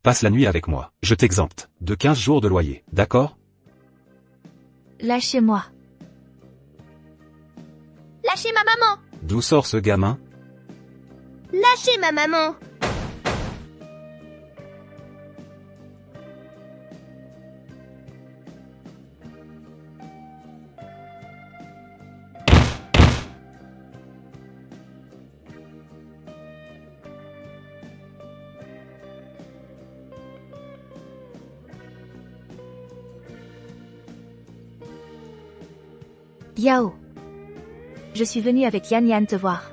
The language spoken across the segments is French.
Passe la nuit avec moi, je t'exempte de 15 jours de loyer, d'accord? Lâchez-moi. Lâchez ma maman! D'où sort ce gamin? Lâchez ma maman! Yao. Je suis venu avec Yan Yan te voir.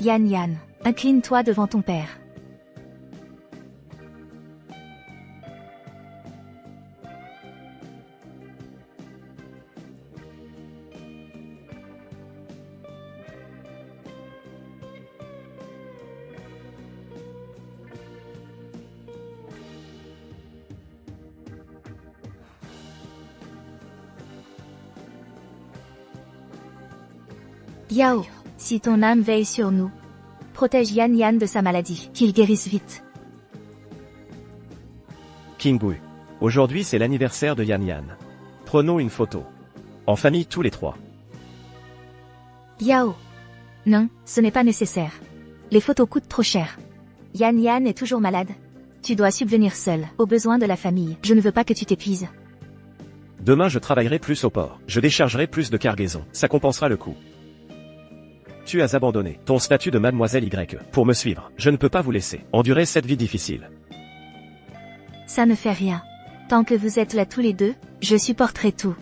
Yan Yan, incline-toi devant ton père. Yao, si ton âme veille sur nous, protège Yan Yan de sa maladie, qu'il guérisse vite. King Bui. Aujourd'hui c'est l'anniversaire de Yan Yan. Prenons une photo. En famille tous les trois. Yao. Non, ce n'est pas nécessaire. Les photos coûtent trop cher. Yan Yan est toujours malade. Tu dois subvenir seul aux besoins de la famille. Je ne veux pas que tu t'épuises. Demain je travaillerai plus au port. Je déchargerai plus de cargaison. Ça compensera le coût. Tu as abandonné ton statut de mademoiselle Y pour me suivre. Je ne peux pas vous laisser endurer cette vie difficile. Ça ne fait rien. Tant que vous êtes là tous les deux, je supporterai tout.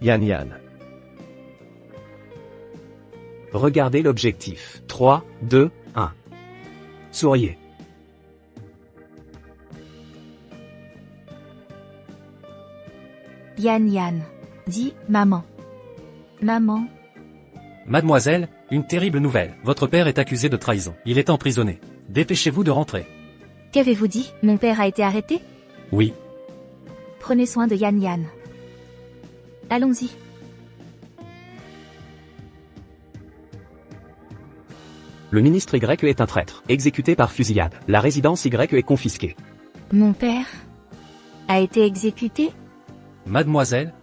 Yan Yan. Regardez l'objectif. 3, 2, 1. Souriez. Yan Yan. Dis, maman. Maman. Mademoiselle, une terrible nouvelle. Votre père est accusé de trahison. Il est emprisonné. Dépêchez-vous de rentrer. Qu'avez-vous dit? Mon père a été arrêté? Oui. Prenez soin de Yan Yan. Allons-y. Le ministre Y est un traître, exécuté par fusillade. La résidence Y est confisquée. Mon père a été exécuté? Mademoiselle,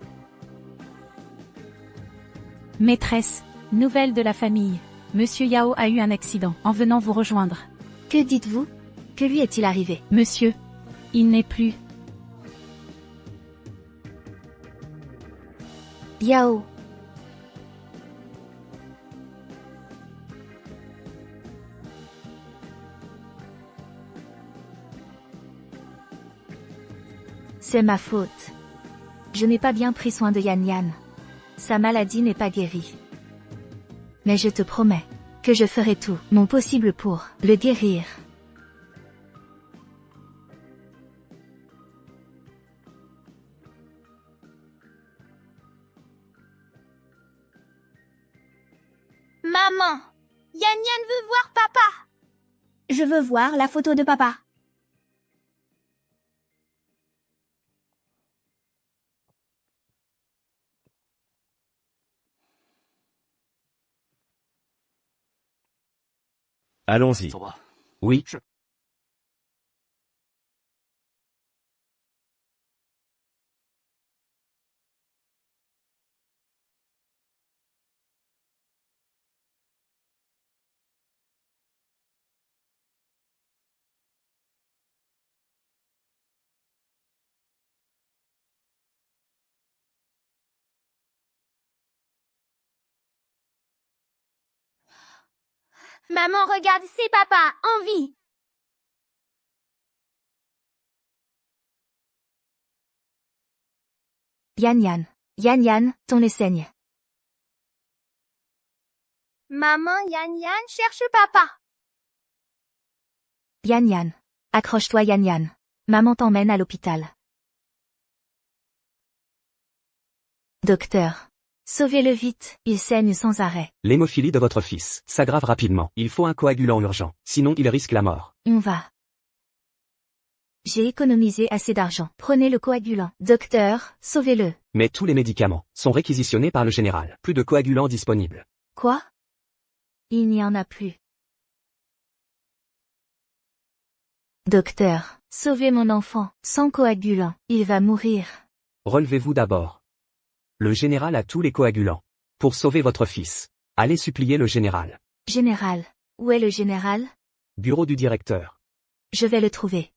Maîtresse, nouvelle de la famille. Monsieur Yao a eu un accident en venant vous rejoindre. Que dites-vous? Que lui est-il arrivé? Monsieur, il n'est plus. Yao. C'est ma faute. Je n'ai pas bien pris soin de Yan Yan. Sa maladie n'est pas guérie. Mais je te promets que je ferai tout mon possible pour le guérir. Maman! Yan Yan veut voir papa! Je veux voir la photo de papa. Allons-y. Oui. Maman, regarde, c'est papa, en vie! Yan Yan. Yan Yan, ton nez saigne. Maman, Yan Yan cherche papa. Yan Yan. Accroche-toi Yan Yan. Maman t'emmène à l'hôpital. Docteur. Sauvez-le vite, il saigne sans arrêt. L'hémophilie de votre fils s'aggrave rapidement. Il faut un coagulant urgent, sinon il risque la mort. On va. J'ai économisé assez d'argent. Prenez le coagulant. Docteur, sauvez-le. Mais tous les médicaments sont réquisitionnés par le général. Plus de coagulants disponibles. Quoi? Il n'y en a plus. Docteur, sauvez mon enfant, sans coagulant, il va mourir. Relevez-vous d'abord. Le général a tous les coagulants. Pour sauver votre fils, allez supplier le général. Général, où est le général? Bureau du directeur. Je vais le trouver.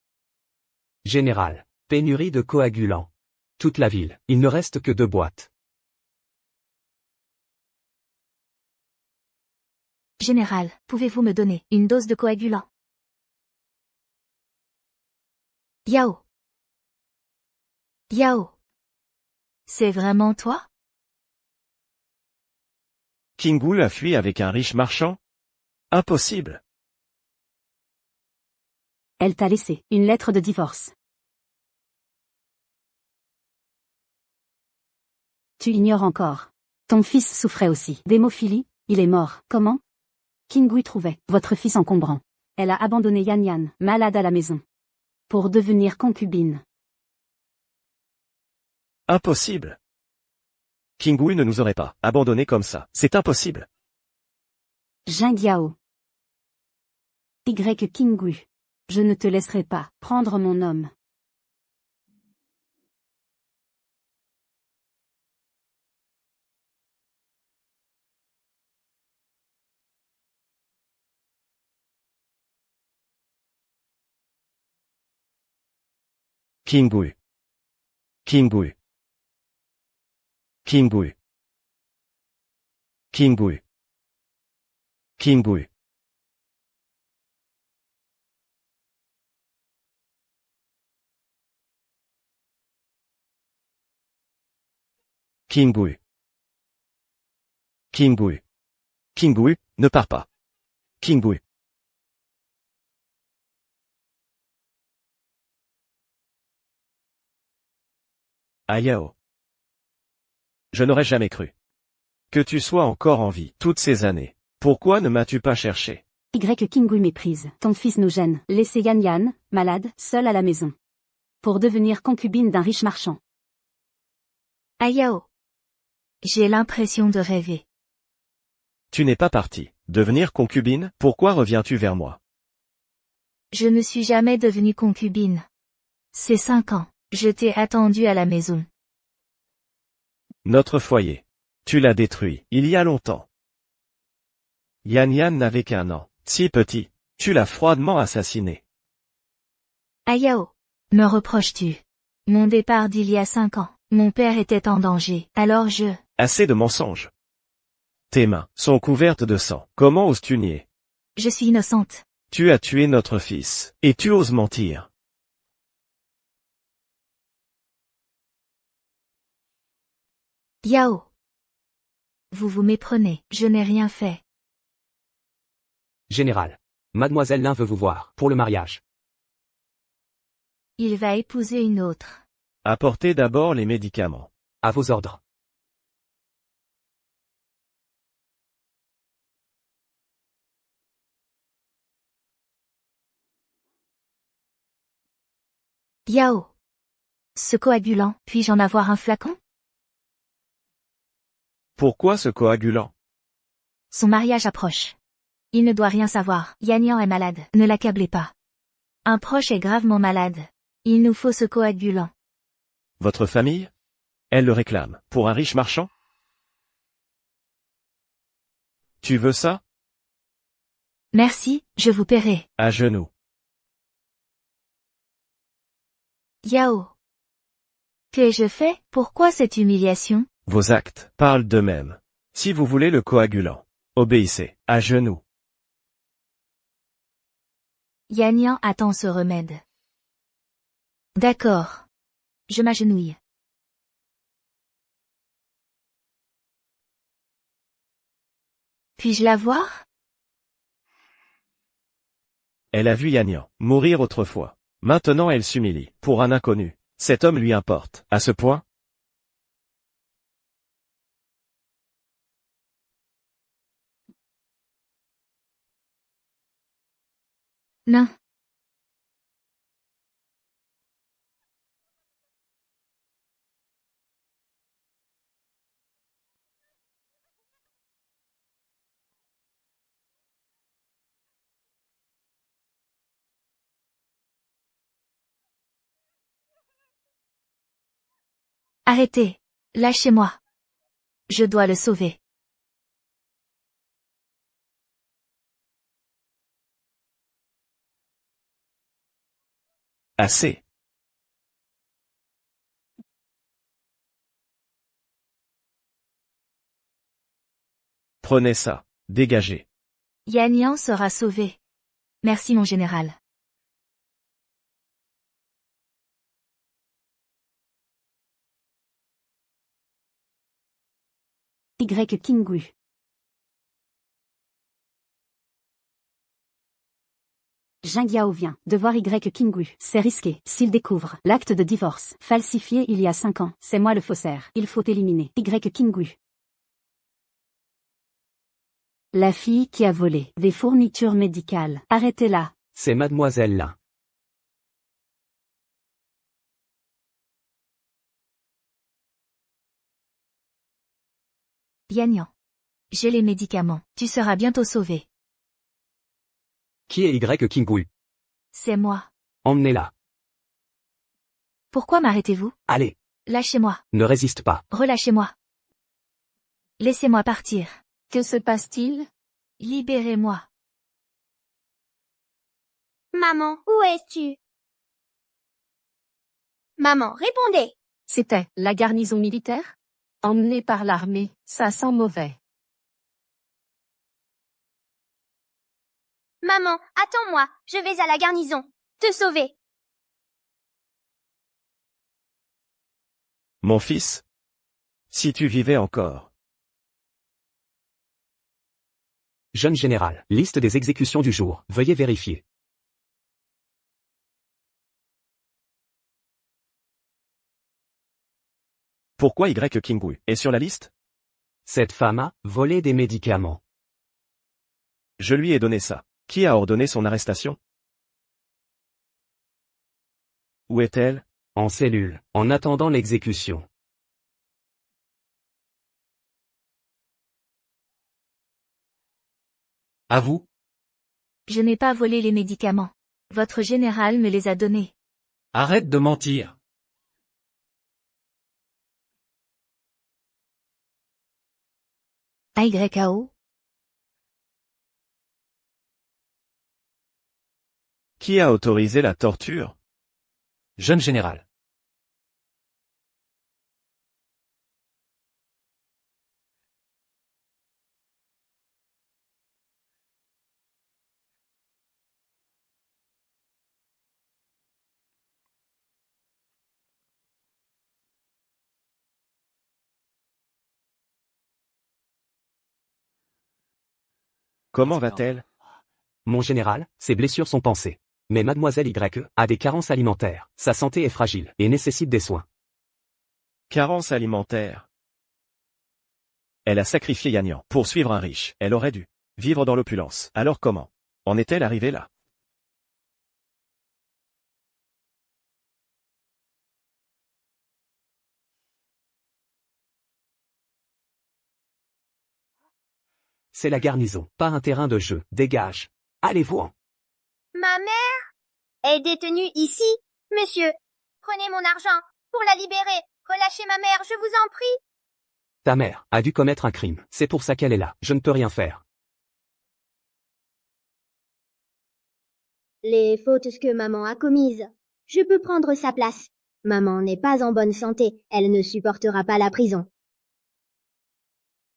Général, pénurie de coagulants. Toute la ville, il ne reste que 2 boîtes. Général, pouvez-vous me donner une dose de coagulant? Yao. Yao. C'est vraiment toi? Kingul a fui avec un riche marchand? Impossible. Elle t'a laissé une lettre de divorce. Tu ignores encore. Ton fils souffrait aussi d'hémophilie, il est mort. Comment? Kingui trouvait votre fils encombrant. Elle a abandonné Yan Yan, malade à la maison. Pour devenir concubine. Impossible. Kingul ne nous aurait pas abandonnés comme ça. C'est impossible. Jing Yao. Y Kingui. Je ne te laisserai pas prendre mon homme. Kingul. Kingul. Kingul. Kingul. Kingul. Kingul. Kingul. Kingul, ne pars pas. Kingul. Ayao. Je n'aurais jamais cru que tu sois encore en vie toutes ces années. Pourquoi ne m'as-tu pas cherché? Y Kingui méprise. Ton fils nous gêne. Laissez Yan Yan, malade, seul à la maison. Pour devenir concubine d'un riche marchand. Ayao. J'ai l'impression de rêver. Tu n'es pas parti. Devenir concubine? Pourquoi reviens-tu vers moi? Je ne suis jamais devenue concubine. C'est 5 ans. Je t'ai attendu à la maison. Notre foyer. Tu l'as détruit, il y a longtemps. Yan Yan n'avait qu'1 an. Si petit. Tu l'as froidement assassiné. Ayao. Me reproches-tu? Mon départ d'il y a 5 ans. Mon père était en danger, alors je... Assez de mensonges. Tes mains sont couvertes de sang. Comment oses-tu nier? Je suis innocente. Tu as tué notre fils, et tu oses mentir. Yao. Vous vous méprenez, je n'ai rien fait. Général. Mademoiselle Lin veut vous voir, pour le mariage. Il va épouser une autre. Apportez d'abord les médicaments. À vos ordres. Yao. Ce coagulant, puis-je en avoir un flacon? Pourquoi ce coagulant? Son mariage approche. Il ne doit rien savoir. Yan Yan est malade, ne l'accablez pas. Un proche est gravement malade. Il nous faut ce coagulant. Votre famille? Elle le réclame. Pour un riche marchand? Tu veux ça? Merci, je vous paierai. À genoux. Yao. Qu'ai-je fait? Pourquoi cette humiliation? Vos actes parlent d'eux-mêmes. Si vous voulez le coagulant, obéissez. À genoux. Yan Yan attend ce remède. D'accord. Je m'agenouille. Puis-je la voir? Elle a vu Yan Yan mourir autrefois. Maintenant elle s'humilie. Pour un inconnu. Cet homme lui importe. À ce point? Non. Arrêtez. Lâchez-moi. Je dois le sauver. Assez. Prenez ça. Dégagez. Yan Yan sera sauvé. Merci mon général. Y Kinggu. Jing Yao vient de voir Y Kinggu. C'est risqué. S'il découvre l'acte de divorce falsifié il y a 5 ans, c'est moi le faussaire. Il faut éliminer Y Kinggu. La fille qui a volé des fournitures médicales. Arrêtez-la. C'est mademoiselle là. Yan Yan. J'ai les médicaments. Tu seras bientôt sauvé. Qui est Y Kinggu? C'est moi. Emmenez-la. Pourquoi m'arrêtez-vous? Allez, Lâchez-moi. ne résiste pas. Relâchez-moi. Laissez-moi partir. Que se passe-t-il? Libérez-moi. Maman, où es-tu? Maman, répondez. C'était la garnison militaire? Emmenée par l'armée, ça sent mauvais. Maman, attends-moi, je vais à la garnison. Te sauver. Mon fils? Si tu vivais encore. Jeune général, liste des exécutions du jour, veuillez vérifier. Pourquoi Y Kinggu est sur la liste? Cette femme a volé des médicaments. Je lui ai donné ça. Qui a ordonné son arrestation? Où est-elle? En cellule, en attendant l'exécution. À vous. Je n'ai pas volé les médicaments. Votre général me les a donnés. Arrête de mentir. AYKO. Qui a autorisé la torture? Jeune général. Comment va-t-elle? Mon général, ses blessures sont pansées. Mais mademoiselle Y a des carences alimentaires. Sa santé est fragile et nécessite des soins. Carence alimentaire. Elle a sacrifié Yan Yan pour suivre un riche. Elle aurait dû vivre dans l'opulence. Alors comment en est-elle arrivée là? C'est la garnison, pas un terrain de jeu. Dégage. Allez-vous-en. Ma mère est détenue ici, monsieur. Prenez mon argent pour la libérer. Relâchez ma mère, je vous en prie. Ta mère a dû commettre un crime. C'est pour ça qu'elle est là. Je ne peux rien faire. Les fautes que maman a commises. Je peux prendre sa place. Maman n'est pas en bonne santé. Elle ne supportera pas la prison.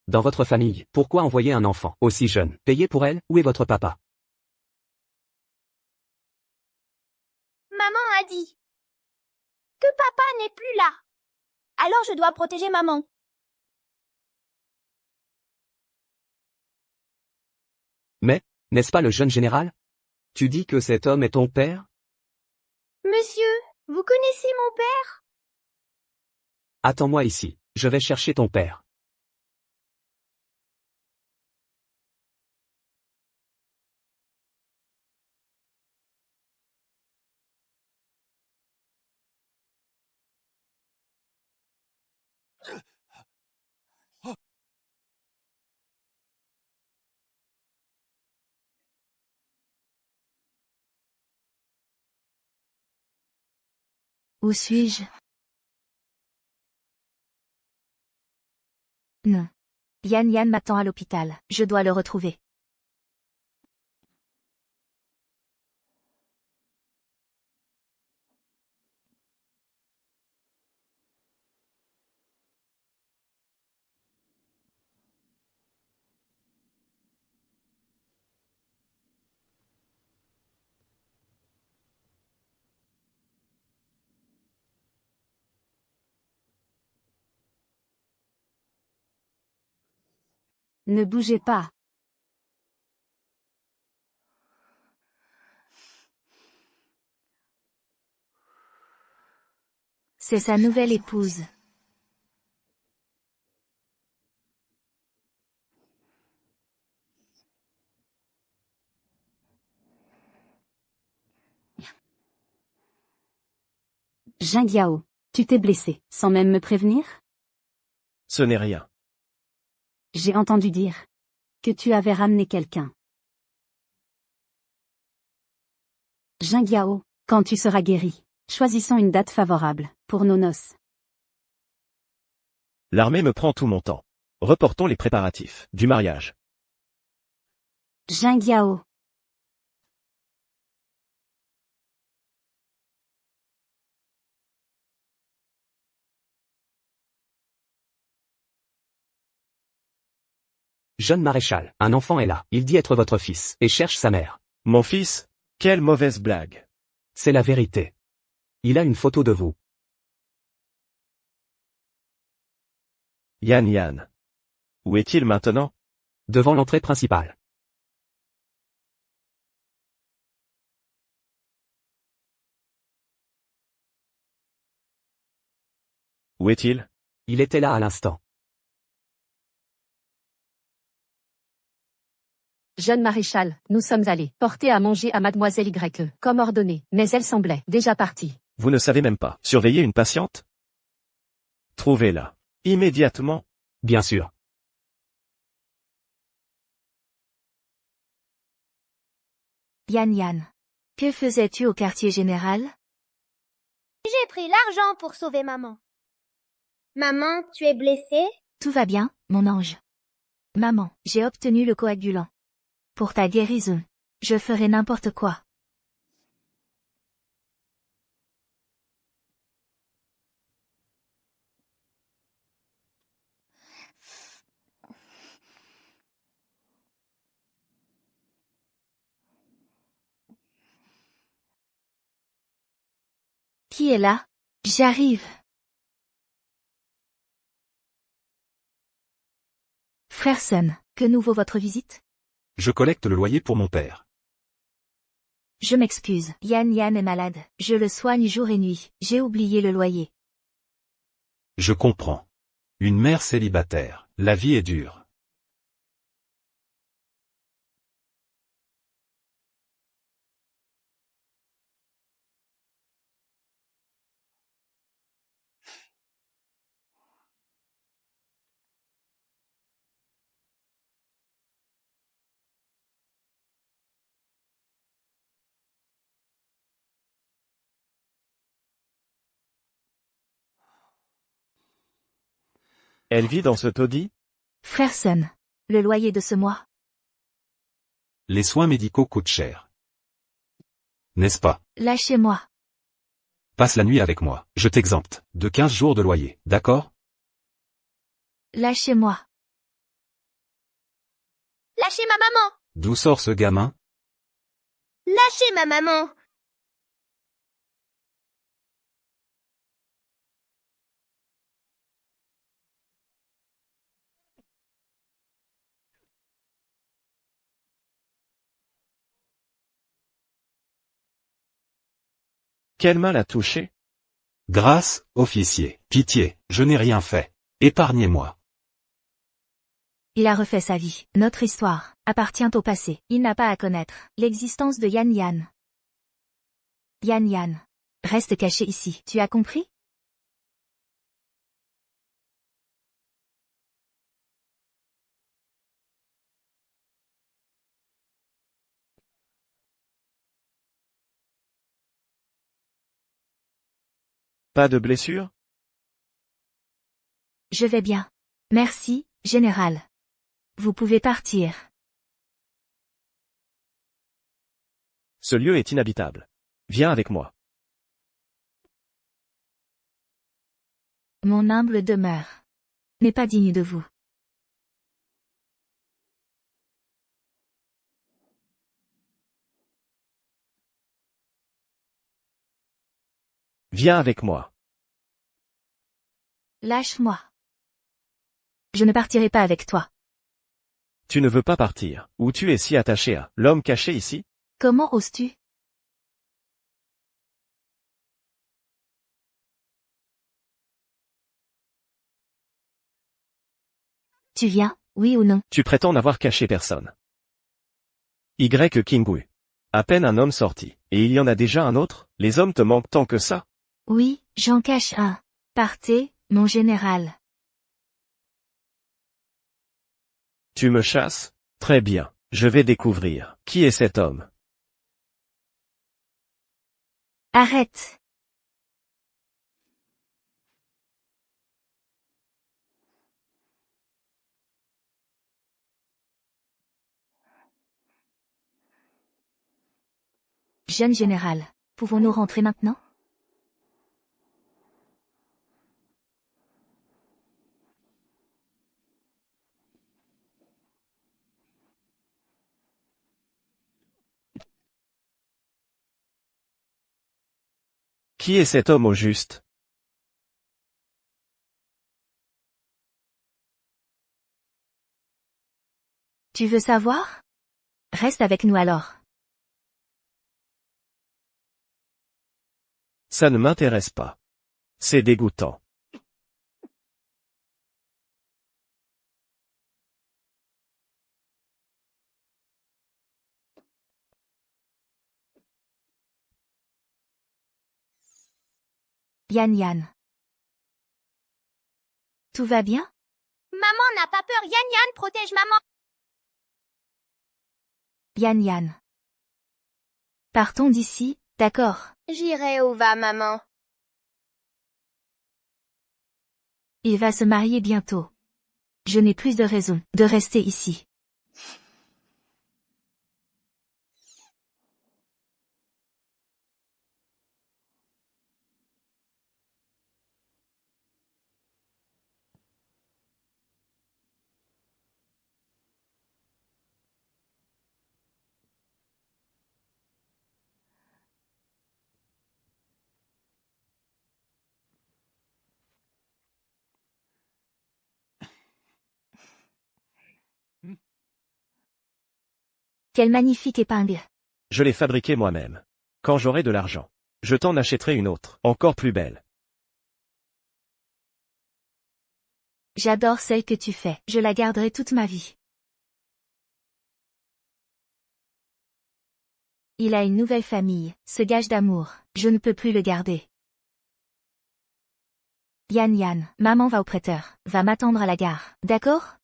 Dans votre famille, pourquoi envoyer un enfant aussi jeune, payé pour elle? Où est votre papa? Maman a dit que papa n'est plus là. Alors je dois protéger maman. Mais, n'est-ce pas le jeune général? Tu dis que cet homme est ton père? Monsieur, vous connaissez mon père? Attends-moi ici. Je vais chercher ton père. Où suis-je? Non. Yan Yan m'attend à l'hôpital. Je dois le retrouver. Ne bougez pas. C'est sa nouvelle épouse. Jingyao, tu t'es blessé, sans même me prévenir? Ce n'est rien. J'ai entendu dire que tu avais ramené quelqu'un. Jingyao, quand tu seras guéri, choisissons une date favorable pour nos noces. L'armée me prend tout mon temps. Reportons les préparatifs du mariage. Jingyao. Jeune maréchal, un enfant est là. Il dit être votre fils, et cherche sa mère. Mon fils? Quelle mauvaise blague. C'est la vérité. Il a une photo de vous. Yan Yan. Où est-il maintenant? Devant l'entrée principale. Où est-il? Il était là à l'instant. Jeune maréchal, nous sommes allés porter à manger à mademoiselle Y, comme ordonné, mais elle semblait déjà partie. Vous ne savez même pas surveiller une patiente? Trouvez-la. Immédiatement. Bien sûr. Yan Yan. Que faisais-tu au quartier général? J'ai pris l'argent pour sauver maman. Maman, tu es blessée? Tout va bien, mon ange. Maman, j'ai obtenu le coagulant. Pour ta guérison, je ferai n'importe quoi. Qui est là? J'arrive. Frère Sun, que nous vaut votre visite? Je collecte le loyer pour mon père. Je m'excuse, Yan Yan est malade. Je le soigne jour et nuit. J'ai oublié le loyer. Je comprends. Une mère célibataire, la vie est dure. Elle vit dans ce taudis? Frère Sun, le loyer de ce mois. Les soins médicaux coûtent cher. N'est-ce pas? Lâchez-moi. Passe la nuit avec moi. Je t'exempte de 15 jours de loyer, d'accord? Lâchez-moi. Lâchez ma maman! D'où sort ce gamin? Lâchez ma maman! Quelle main l'a touché? Grâce, officier. Pitié, je n'ai rien fait. Épargnez-moi. Il a refait sa vie. Notre histoire appartient au passé. Il n'a pas à connaître l'existence de Yan Yan. Yan Yan. Reste caché ici. Tu as compris? Pas de blessure? Je vais bien. Merci, Général. Vous pouvez partir. Ce lieu est inhabitable. Viens avec moi. Mon humble demeure n'est pas digne de vous. Viens avec moi. Lâche-moi. Je ne partirai pas avec toi. Tu ne veux pas partir, ou tu es si attaché à l'homme caché ici? Comment oses-tu? Tu viens, oui ou non? Tu prétends n'avoir caché personne. Y. Kingui. À peine un homme sorti, et il y en a déjà un autre, les hommes te manquent tant que ça? Oui, j'en cache un. Partez, mon général. Tu me chasses? Très bien, je vais découvrir. Qui est cet homme? Arrête. Jeune général, pouvons-nous rentrer maintenant? Qui est cet homme au juste? Tu veux savoir? Reste avec nous alors. Ça ne m'intéresse pas. C'est dégoûtant. Yan. Tout va bien? Maman n'a pas peur. Yan protège maman. Yan. Partons d'ici, d'accord? J'irai où va maman. Il va se marier bientôt. Je n'ai plus de raison de rester ici. Quelle magnifique épingle. Je l'ai fabriquée moi-même. Quand j'aurai de l'argent, je t'en achèterai une autre, encore plus belle. J'adore celle que tu fais. Je la garderai toute ma vie. Il a une nouvelle famille, ce gage d'amour. Je ne peux plus le garder. Yan, maman va au prêteur, va m'attendre à la gare, d'accord?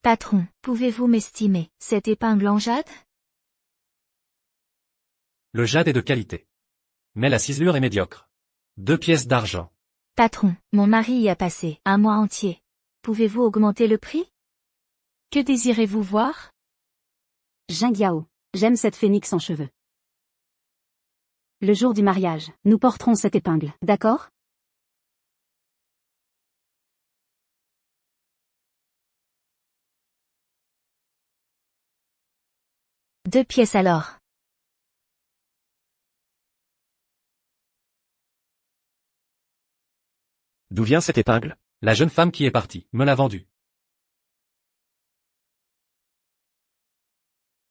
Patron, pouvez-vous m'estimer cette épingle en jade? Le jade est de qualité. Mais la ciselure est médiocre. 2 pièces d'argent. Patron, mon mari y a passé un mois entier. Pouvez-vous augmenter le prix? Que désirez-vous voir? Jingyao. J'aime cette phénix en cheveux. Le jour du mariage, nous porterons cette épingle, d'accord? Deux pièces alors. D'où vient cette épingle? La jeune femme qui est partie me l'a vendue.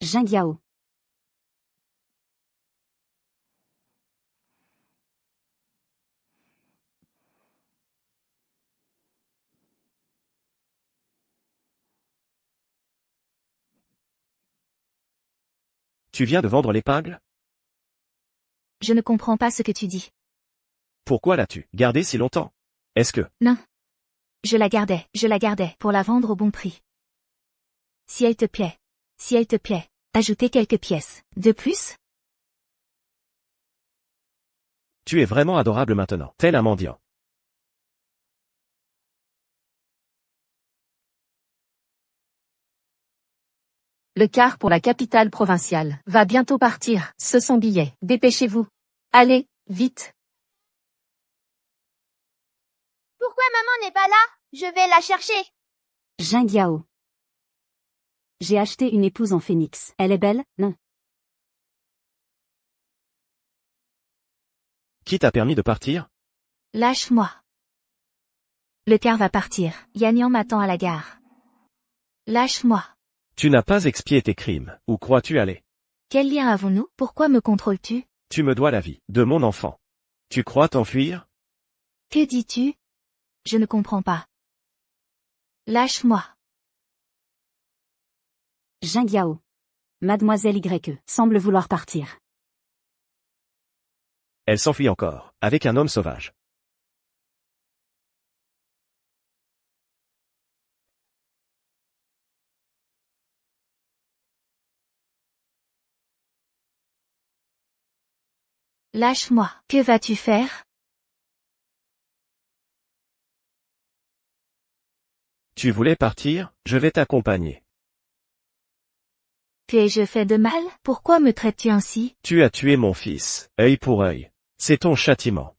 Jingyao. Tu viens de vendre l'épingle? Je ne comprends pas ce que tu dis. Pourquoi l'as-tu gardée si longtemps? Est-ce que... Non. Je la gardais pour la vendre au bon prix. Si elle te plaît, ajoutez quelques pièces. De plus? Tu es vraiment adorable maintenant, tel un mendiant. Le car pour la capitale provinciale va bientôt partir. Ce sont billets. Dépêchez-vous. Allez, vite. Pourquoi maman n'est pas là? Je vais la chercher. Jing Yao. J'ai acheté une épouse en phénix. Elle est belle, non? Qui t'a permis de partir? Lâche-moi. Le car va partir. Yanyan m'attend à la gare. Lâche-moi. Tu n'as pas expié tes crimes. Où crois-tu aller? Quel lien avons-nous? Pourquoi me contrôles-tu? Tu me dois la vie de mon enfant. Tu crois t'enfuir? Que dis-tu? Je ne comprends pas. Lâche-moi. Jing Yao. Mademoiselle YE semble vouloir partir. Elle s'enfuit encore, avec un homme sauvage. Lâche-moi. Que vas-tu faire? Tu voulais partir? Je vais t'accompagner. Qu'ai-je fait de mal? Pourquoi me traites-tu ainsi? Tu as tué mon fils, œil pour œil. C'est ton châtiment.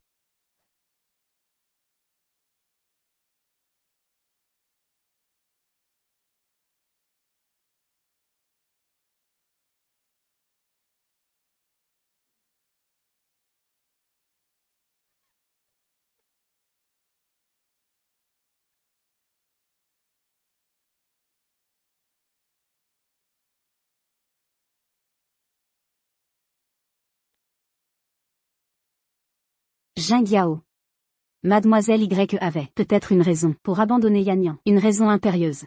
Jing Yao. Mademoiselle YE avait peut-être une raison pour abandonner Yanyan. Une raison impérieuse.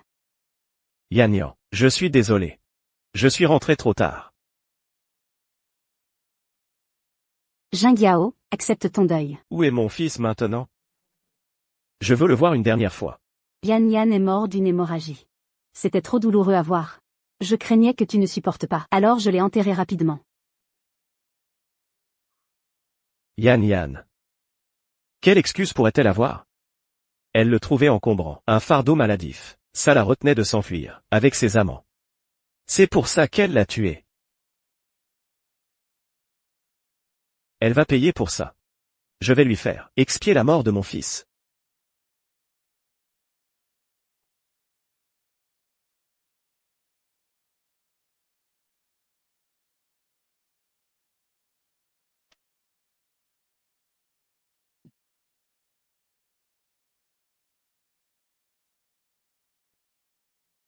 Yanyan, je suis désolé. Je suis rentré trop tard. Jing Yao, accepte ton deuil. Où est mon fils maintenant? Je veux le voir une dernière fois. Yanyan est mort d'une hémorragie. C'était trop douloureux à voir. Je craignais que tu ne supportes pas. Alors je l'ai enterré rapidement. Yanyan. Quelle excuse pourrait-elle avoir? Elle le trouvait encombrant, un fardeau maladif. Ça la retenait de s'enfuir, avec ses amants. C'est pour ça qu'elle l'a tué. Elle va payer pour ça. Je vais lui faire expier la mort de mon fils.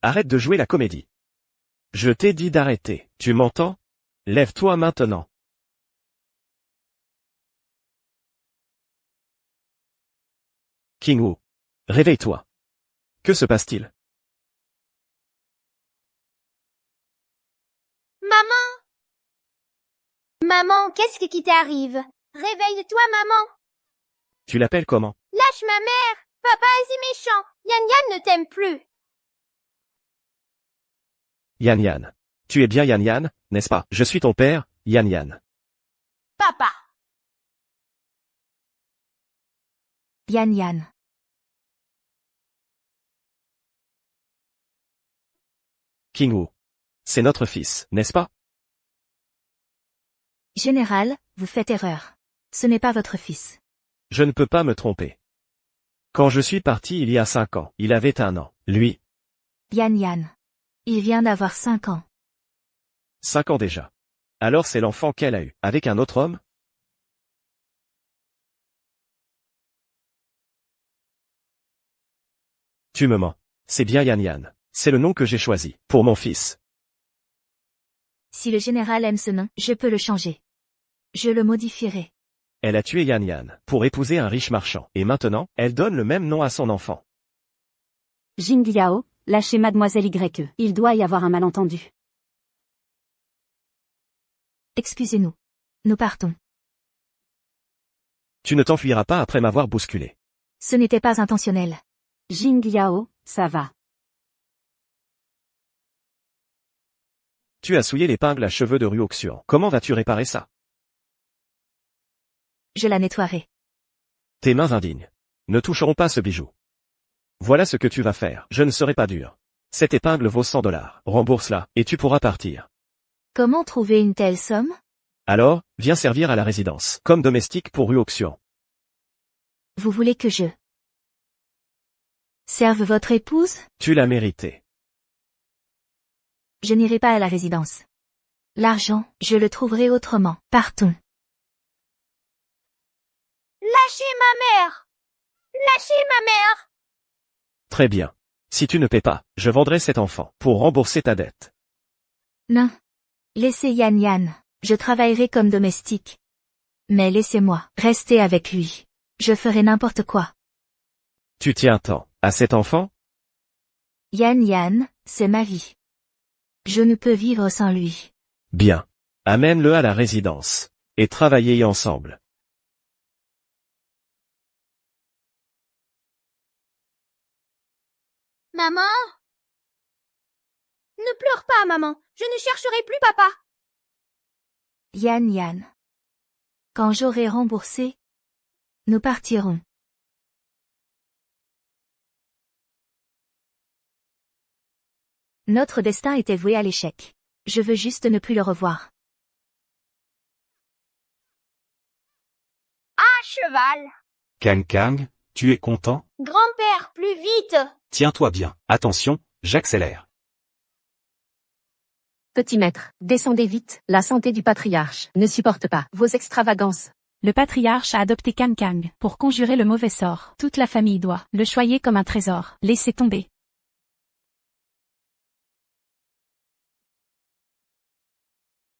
Arrête de jouer la comédie. Je t'ai dit d'arrêter, tu m'entends? Lève-toi maintenant. King-Wu. Réveille-toi. Que se passe-t-il? Maman! Maman, qu'est-ce qui t'arrive? Réveille-toi, maman! Tu l'appelles comment? Lâche ma mère! Papa est si méchant! Yanyan ne t'aime plus! Yanyan. Tu es bien Yanyan, n'est-ce pas? Je suis ton père, Yanyan. Papa! Yanyan. King-Wu. C'est notre fils, n'est-ce pas? Général, vous faites erreur. Ce n'est pas votre fils. Je ne peux pas me tromper. Quand je suis parti il y a 5 ans, il avait 1 an. Lui, Yanyan. Il vient d'avoir 5 ans. 5 ans déjà. Alors c'est l'enfant qu'elle a eu, avec un autre homme? Tu me mens. C'est bien Yanyan. C'est le nom que j'ai choisi, pour mon fils. Si le général aime ce nom, je peux le changer. Je le modifierai. Elle a tué Yanyan, pour épouser un riche marchand, et maintenant, elle donne le même nom à son enfant. Jing Yao, lâchez Mademoiselle YE. Il doit y avoir un malentendu. Excusez-nous. Nous partons. Tu ne t'enfuiras pas après m'avoir bousculé. Ce n'était pas intentionnel. Jing Yao, ça va. Tu as souillé l'épingle à cheveux de Ruoxian. Comment vas-tu réparer ça? Je la nettoierai. Tes mains indignes ne toucheront pas ce bijou. Voilà ce que tu vas faire. Je ne serai pas dur. Cette épingle vaut 100 $. Rembourse-la, et tu pourras partir. Comment trouver une telle somme? Alors, viens servir à la résidence, comme domestique pour Rue Auction. Vous voulez que je serve votre épouse? Tu l'as mérité. Je n'irai pas à la résidence. L'argent, je le trouverai autrement. Partons. Lâchez ma mère! Lâchez ma mère! Très bien. Si tu ne paies pas, je vendrai cet enfant, pour rembourser ta dette. Non. Laissez Yan Yan. Je travaillerai comme domestique. Mais laissez-moi rester avec lui. Je ferai n'importe quoi. Tu tiens tant à cet enfant? Yan Yan, c'est ma vie. Je ne peux vivre sans lui. Bien. Amène-le à la résidence. Et travaillez ensemble. Maman? Ne pleure pas, maman. Je ne chercherai plus papa. Yan Yan. Quand j'aurai remboursé, nous partirons. Notre destin était voué à l'échec. Je veux juste ne plus le revoir. À cheval. Kang Kang, tu es content? Grand-père, plus vite. Tiens-toi bien. Attention, j'accélère. Petit maître, descendez vite, la santé du patriarche ne supporte pas vos extravagances. Le patriarche a adopté Kang Kang pour conjurer le mauvais sort. Toute la famille doit le choyer comme un trésor. Laissez tomber.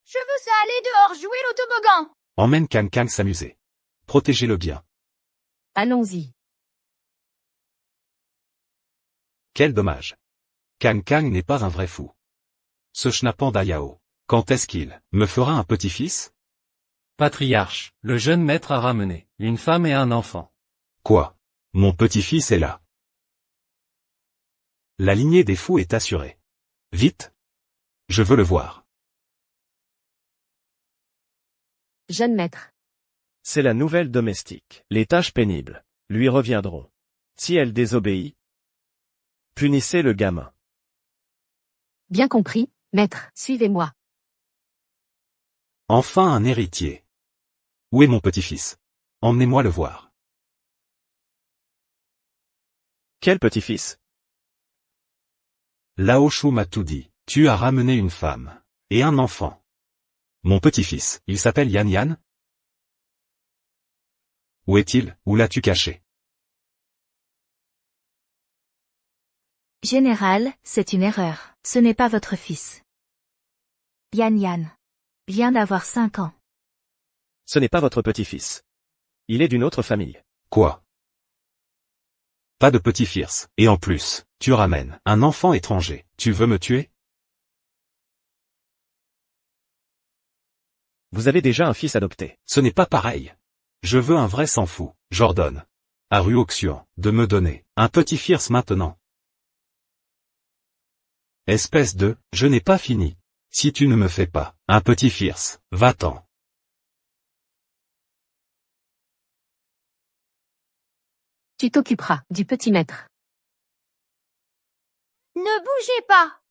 Je veux ça aller dehors jouer l'autoboggan. Emmène Kang Kang s'amuser. Protégez-le bien. Allons-y. Quel dommage. Kang Kang n'est pas un vrai fou. Ce schnappant Yao, quand est-ce qu'il me fera un petit-fils? Patriarche, le jeune maître a ramené une femme et un enfant. Quoi? Mon petit-fils est là. La lignée des fous est assurée. Vite! Je veux le voir. Jeune maître. C'est la nouvelle domestique. Les tâches pénibles lui reviendront. Si elle désobéit, punissez le gamin. Bien compris, maître, suivez-moi. Enfin un héritier. Où est mon petit-fils? Emmenez-moi le voir. Quel petit-fils? Lao Shu m'a tout dit. Tu as ramené une femme. Et un enfant. Mon petit-fils, il s'appelle Yan Yan? Où est-il? Où l'as-tu caché? Général, c'est une erreur. Ce n'est pas votre fils. Yan Yan vient d'avoir 5 ans. Ce n'est pas votre petit-fils. Il est d'une autre famille. Quoi? Pas de petit-fils. Et en plus, tu ramènes un enfant étranger. Tu veux me tuer? Vous avez déjà un fils adopté. Ce n'est pas pareil. Je veux un vrai sans-fou. J'ordonne à Rue Auction de me donner un petit-fils maintenant. Espèce de, je n'ai pas fini. Si tu ne me fais pas un petit-fils, va-t'en. Tu t'occuperas du petit maître. Ne bougez pas.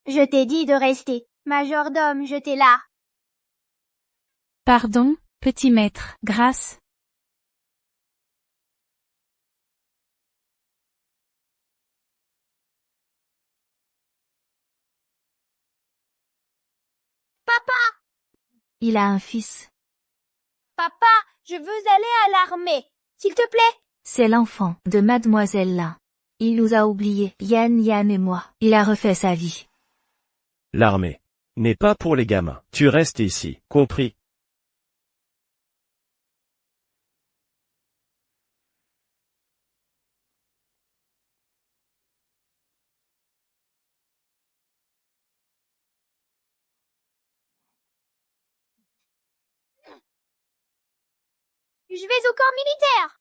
Je t'ai dit de rester. Majordome, je t'ai là. Pardon, petit maître, grâce. Papa! Il a un fils. Papa, je veux aller à l'armée. S'il te plaît. C'est l'enfant de mademoiselle là. Il nous a oubliés, Yan Yan et moi. Il a refait sa vie. L'armée n'est pas pour les gamins. Tu restes ici, compris? Je vais au camp militaire.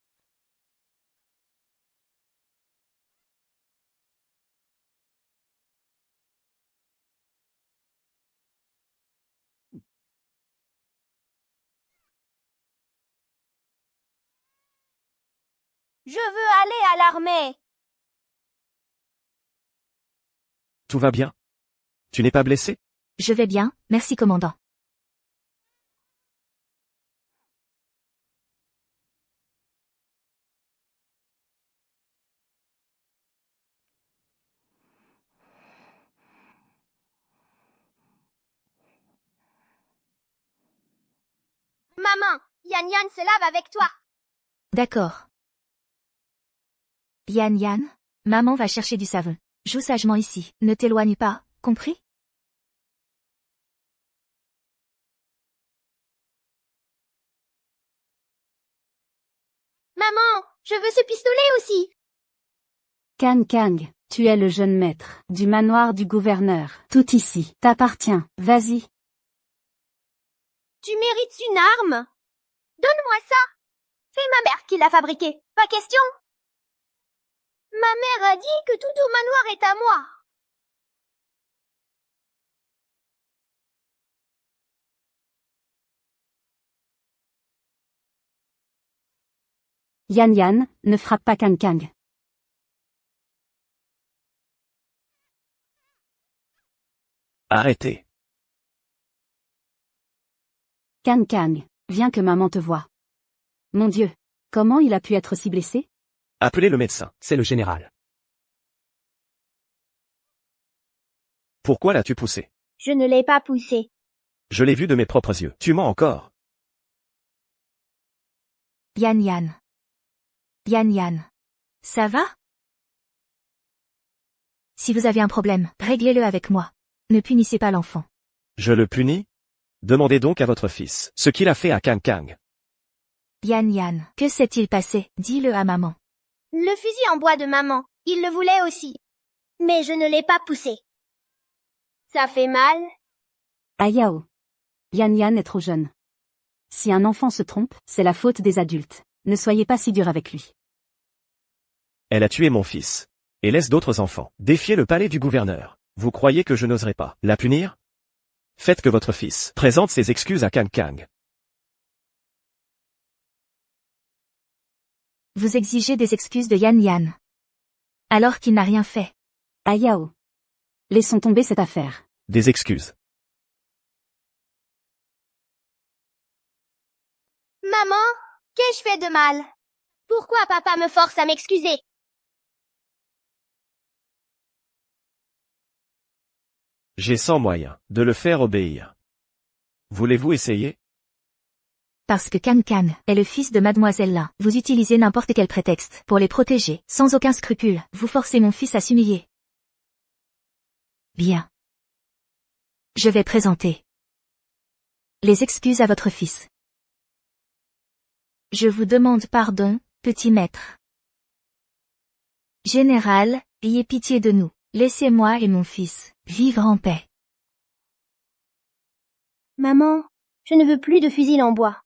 Je veux aller à l'armée. Tout va bien? Tu n'es pas blessé? Je vais bien, merci commandant. Maman, Yan Yan se lave avec toi. D'accord. Yan Yan, maman va chercher du savon. Joue sagement ici, ne t'éloigne pas, compris? Maman, je veux ce pistolet aussi. Kan Kang, tu es le jeune maître du manoir du gouverneur. Tout ici t'appartient. Vas-y. Tu mérites une arme. Donne-moi ça. C'est ma mère qui l'a fabriqué. Pas question. Ma mère a dit que tout au manoir est à moi. Yan Yan, ne frappe pas Kan Kang. Arrêtez. Kan Kang, viens que maman te voie. Mon Dieu, comment il a pu être si blessé? Appelez le médecin. C'est le général. Pourquoi l'as-tu poussé? Je ne l'ai pas poussé. Je l'ai vu de mes propres yeux. Tu mens encore. Yan Yan. Yan Yan. Ça va? Si vous avez un problème, réglez-le avec moi. Ne punissez pas l'enfant. Je le punis? Demandez donc à votre fils ce qu'il a fait à Kan Kang. Yan Yan, que s'est-il passé? Dis-le à maman. Le fusil en bois de maman, il le voulait aussi. Mais je ne l'ai pas poussé. Ça fait mal. Ayao. Yan Yan est trop jeune. Si un enfant se trompe, c'est la faute des adultes. Ne soyez pas si dur avec lui. Elle a tué mon fils. Et laisse d'autres enfants défier le palais du gouverneur. Vous croyez que je n'oserais pas la punir? Faites que votre fils présente ses excuses à Kan Kang. Vous exigez des excuses de Yan Yan. Alors qu'il n'a rien fait. Ayao. Laissons tomber cette affaire. Des excuses. Maman, qu'ai-je fait de mal? Pourquoi papa me force à m'excuser? J'ai 100 moyens de le faire obéir. Voulez-vous essayer? Parce que Kan Kan est le fils de Mademoiselle Lin. Vous utilisez n'importe quel prétexte pour les protéger, sans aucun scrupule. Vous forcez mon fils à s'humilier. Bien. Je vais présenter les excuses à votre fils. Je vous demande pardon, petit maître. Général, ayez pitié de nous. Laissez-moi et mon fils vivre en paix. Maman, je ne veux plus de fusil en bois.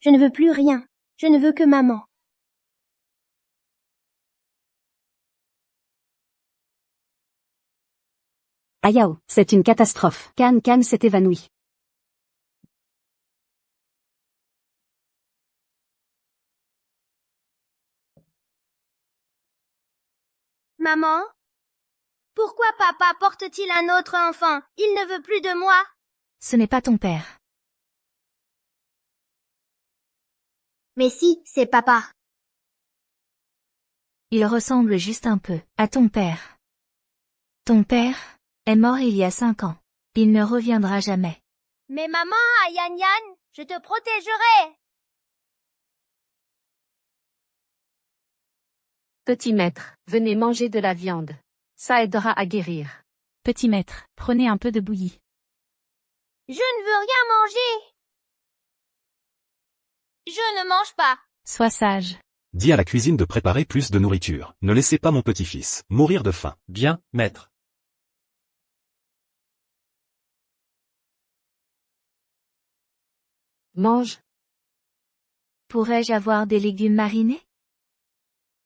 Je ne veux plus rien. Je ne veux que maman. Ayao, c'est une catastrophe. Kan Kang s'est évanoui. Maman? Pourquoi papa porte-t-il un autre enfant? Il ne veut plus de moi. Ce n'est pas ton père. Mais si, c'est papa. Il ressemble juste un peu à ton père. Ton père est mort il y a 5 ans. Il ne reviendra jamais. Mais maman, à Yan Yan, je te protégerai. Petit maître, venez manger de la viande. Ça aidera à guérir. Petit maître, prenez un peu de bouillie. Je ne veux rien manger. Je ne mange pas. Sois sage. Dis à la cuisine de préparer plus de nourriture. Ne laissez pas mon petit-fils mourir de faim. Bien, maître. Mange. Pourrais-je avoir des légumes marinés?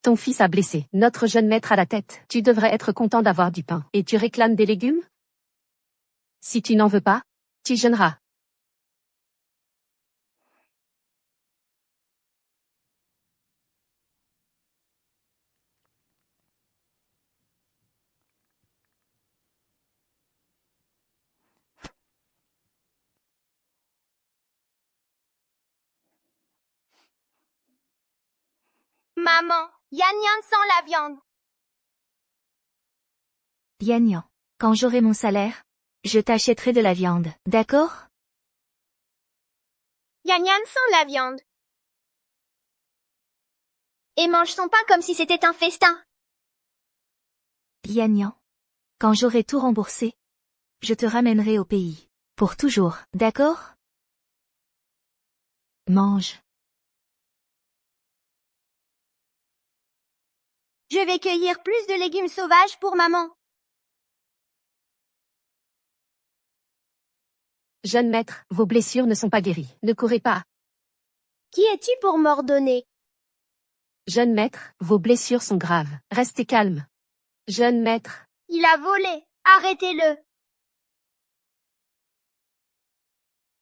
Ton fils a blessé. Notre jeune maître à la tête. Tu devrais être content d'avoir du pain. Et tu réclames des légumes? Si tu n'en veux pas, tu jeûneras. Maman, Yan Yan sans la viande. Yan Yan. Quand j'aurai mon salaire, je t'achèterai de la viande, d'accord? Yan Yan sans la viande. Et mange son pain comme si c'était un festin. Yan Yan. Quand j'aurai tout remboursé, je te ramènerai au pays. Pour toujours, d'accord? Mange. Je vais cueillir plus de légumes sauvages pour maman. Jeune maître, vos blessures ne sont pas guéries. Ne courez pas. Qui es-tu pour m'ordonner? Jeune maître, vos blessures sont graves. Restez calme. Jeune maître. Il a volé. Arrêtez-le.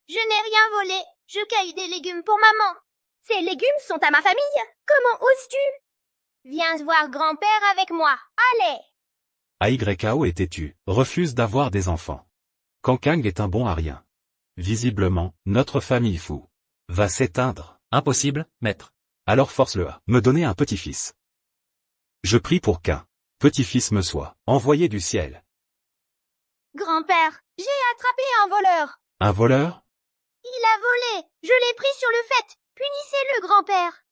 Je n'ai rien volé. Je cueille des légumes pour maman. Ces légumes sont à ma famille. Comment oses-tu? Viens voir grand-père avec moi. Allez. AYKO est têtu, refuse d'avoir des enfants. Kankang est un bon à rien. Visiblement, notre famille fou va s'éteindre. Impossible, maître. Alors force-le à me donner un petit-fils. Je prie pour qu'un petit-fils me soit envoyé du ciel. Grand-père, j'ai attrapé un voleur. Un voleur? Il a volé. Je l'ai pris sur le fait. Punissez-le, grand-père.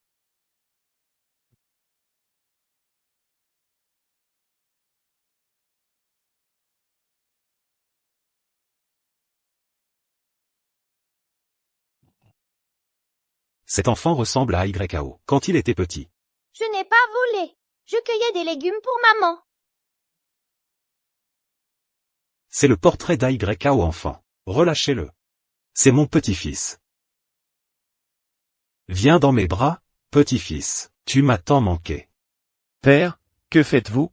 Cet enfant ressemble à YKO quand il était petit. Je n'ai pas volé. Je cueillais des légumes pour maman. C'est le portrait d'YKO enfant. Relâchez-le. C'est mon petit-fils. Viens dans mes bras, petit-fils. Tu m'as tant manqué. Père, que faites-vous?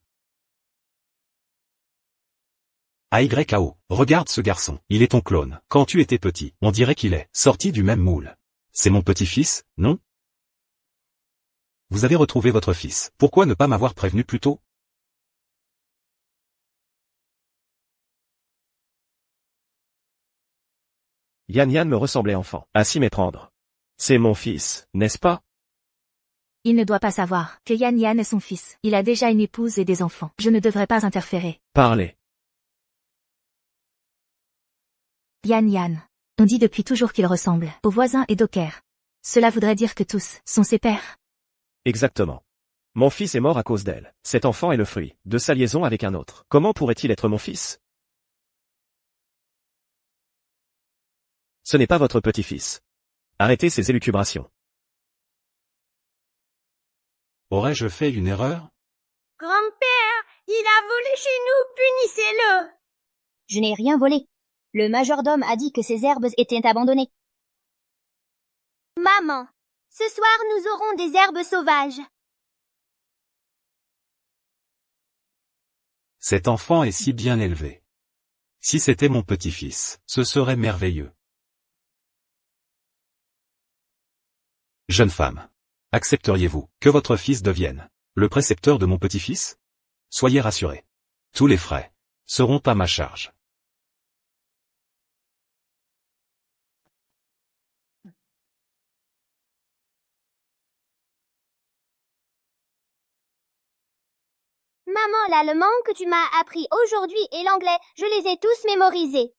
AYKO, regarde ce garçon. Il est ton clone. Quand tu étais petit, on dirait qu'il est sorti du même moule. C'est mon petit-fils, non? Vous avez retrouvé votre fils. Pourquoi ne pas m'avoir prévenu plus tôt? Yan Yan me ressemblait enfant, à s'y méprendre. C'est mon fils, n'est-ce pas? Il ne doit pas savoir que Yan Yan est son fils. Il a déjà une épouse et des enfants. Je ne devrais pas interférer. Parlez. Yan Yan. On dit depuis toujours qu'il ressemble aux voisins et Docker. Cela voudrait dire que tous sont ses pères. Exactement. Mon fils est mort à cause d'elle. Cet enfant est le fruit de sa liaison avec un autre. Comment pourrait-il être mon fils? Ce n'est pas votre petit-fils. Arrêtez ces élucubrations. Aurais-je fait une erreur? Grand-père, il a volé chez nous. Punissez-le. Je n'ai rien volé. Le majordome a dit que ces herbes étaient abandonnées. Maman, ce soir nous aurons des herbes sauvages. Cet enfant est si bien élevé. Si c'était mon petit-fils, ce serait merveilleux. Jeune femme, accepteriez-vous que votre fils devienne le précepteur de mon petit-fils? Soyez rassurés. Tous les frais seront à ma charge. Maman, l'allemand que tu m'as appris aujourd'hui et l'anglais, je les ai tous mémorisés.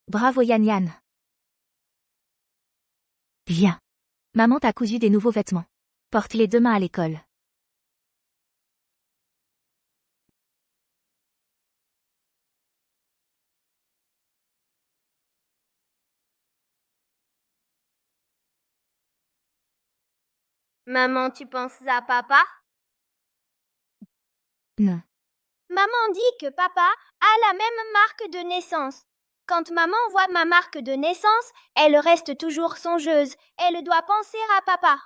Bravo Yan Yan. Viens. Maman t'a cousu des nouveaux vêtements. Porte-les demain à l'école. Maman, tu penses à papa? Non. Maman dit que papa a la même marque de naissance. Quand maman voit ma marque de naissance, elle reste toujours songeuse. Elle doit penser à papa.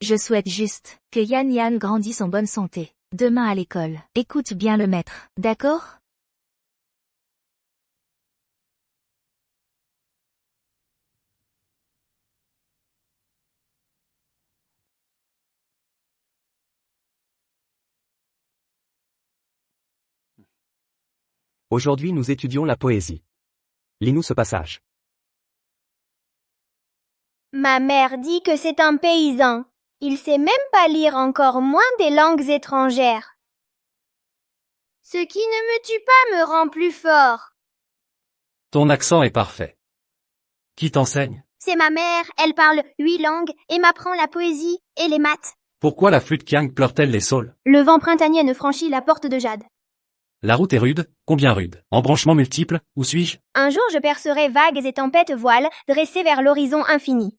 Je souhaite juste que Yan Yan grandisse en bonne santé. Demain à l'école. Écoute bien le maître, d'accord? Aujourd'hui nous étudions la poésie. Lis-nous ce passage. Ma mère dit que c'est un paysan. Il sait même pas lire, encore moins des langues étrangères. Ce qui ne me tue pas me rend plus fort. Ton accent est parfait. Qui t'enseigne? C'est ma mère, elle parle 8 langues et m'apprend la poésie et les maths. Pourquoi la flûte Kiang pleure-t-elle les saules? Le vent printanier ne franchit la porte de jade. La route est rude, combien rude? Embranchements multiples, où suis-je? Un jour je percerai vagues et tempêtes voiles dressées vers l'horizon infini.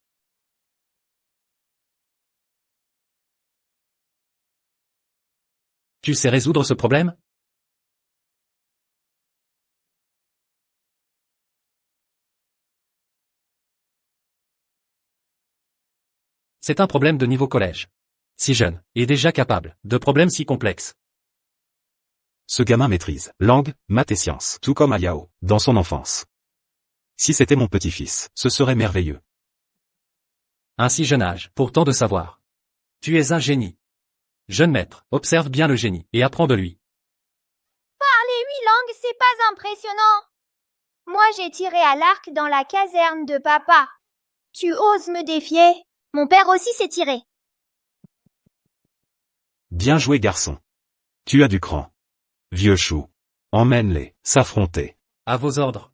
Tu sais résoudre ce problème? C'est un problème de niveau collège. Si jeune, et déjà capable, de problèmes si complexes. Ce gamin maîtrise langue, maths et sciences, tout comme Ayao, dans son enfance. Si c'était mon petit-fils, ce serait merveilleux. Un si jeune âge, pourtant de savoir. Tu es un génie. Jeune maître, observe bien le génie, et apprends de lui. Parler 8 langues, c'est pas impressionnant. Moi j'ai tiré à l'arc dans la caserne de papa. Tu oses me défier? Mon père aussi s'est tiré. Bien joué garçon. Tu as du cran. Vieux chou. Emmène-les, s'affronter. À vos ordres.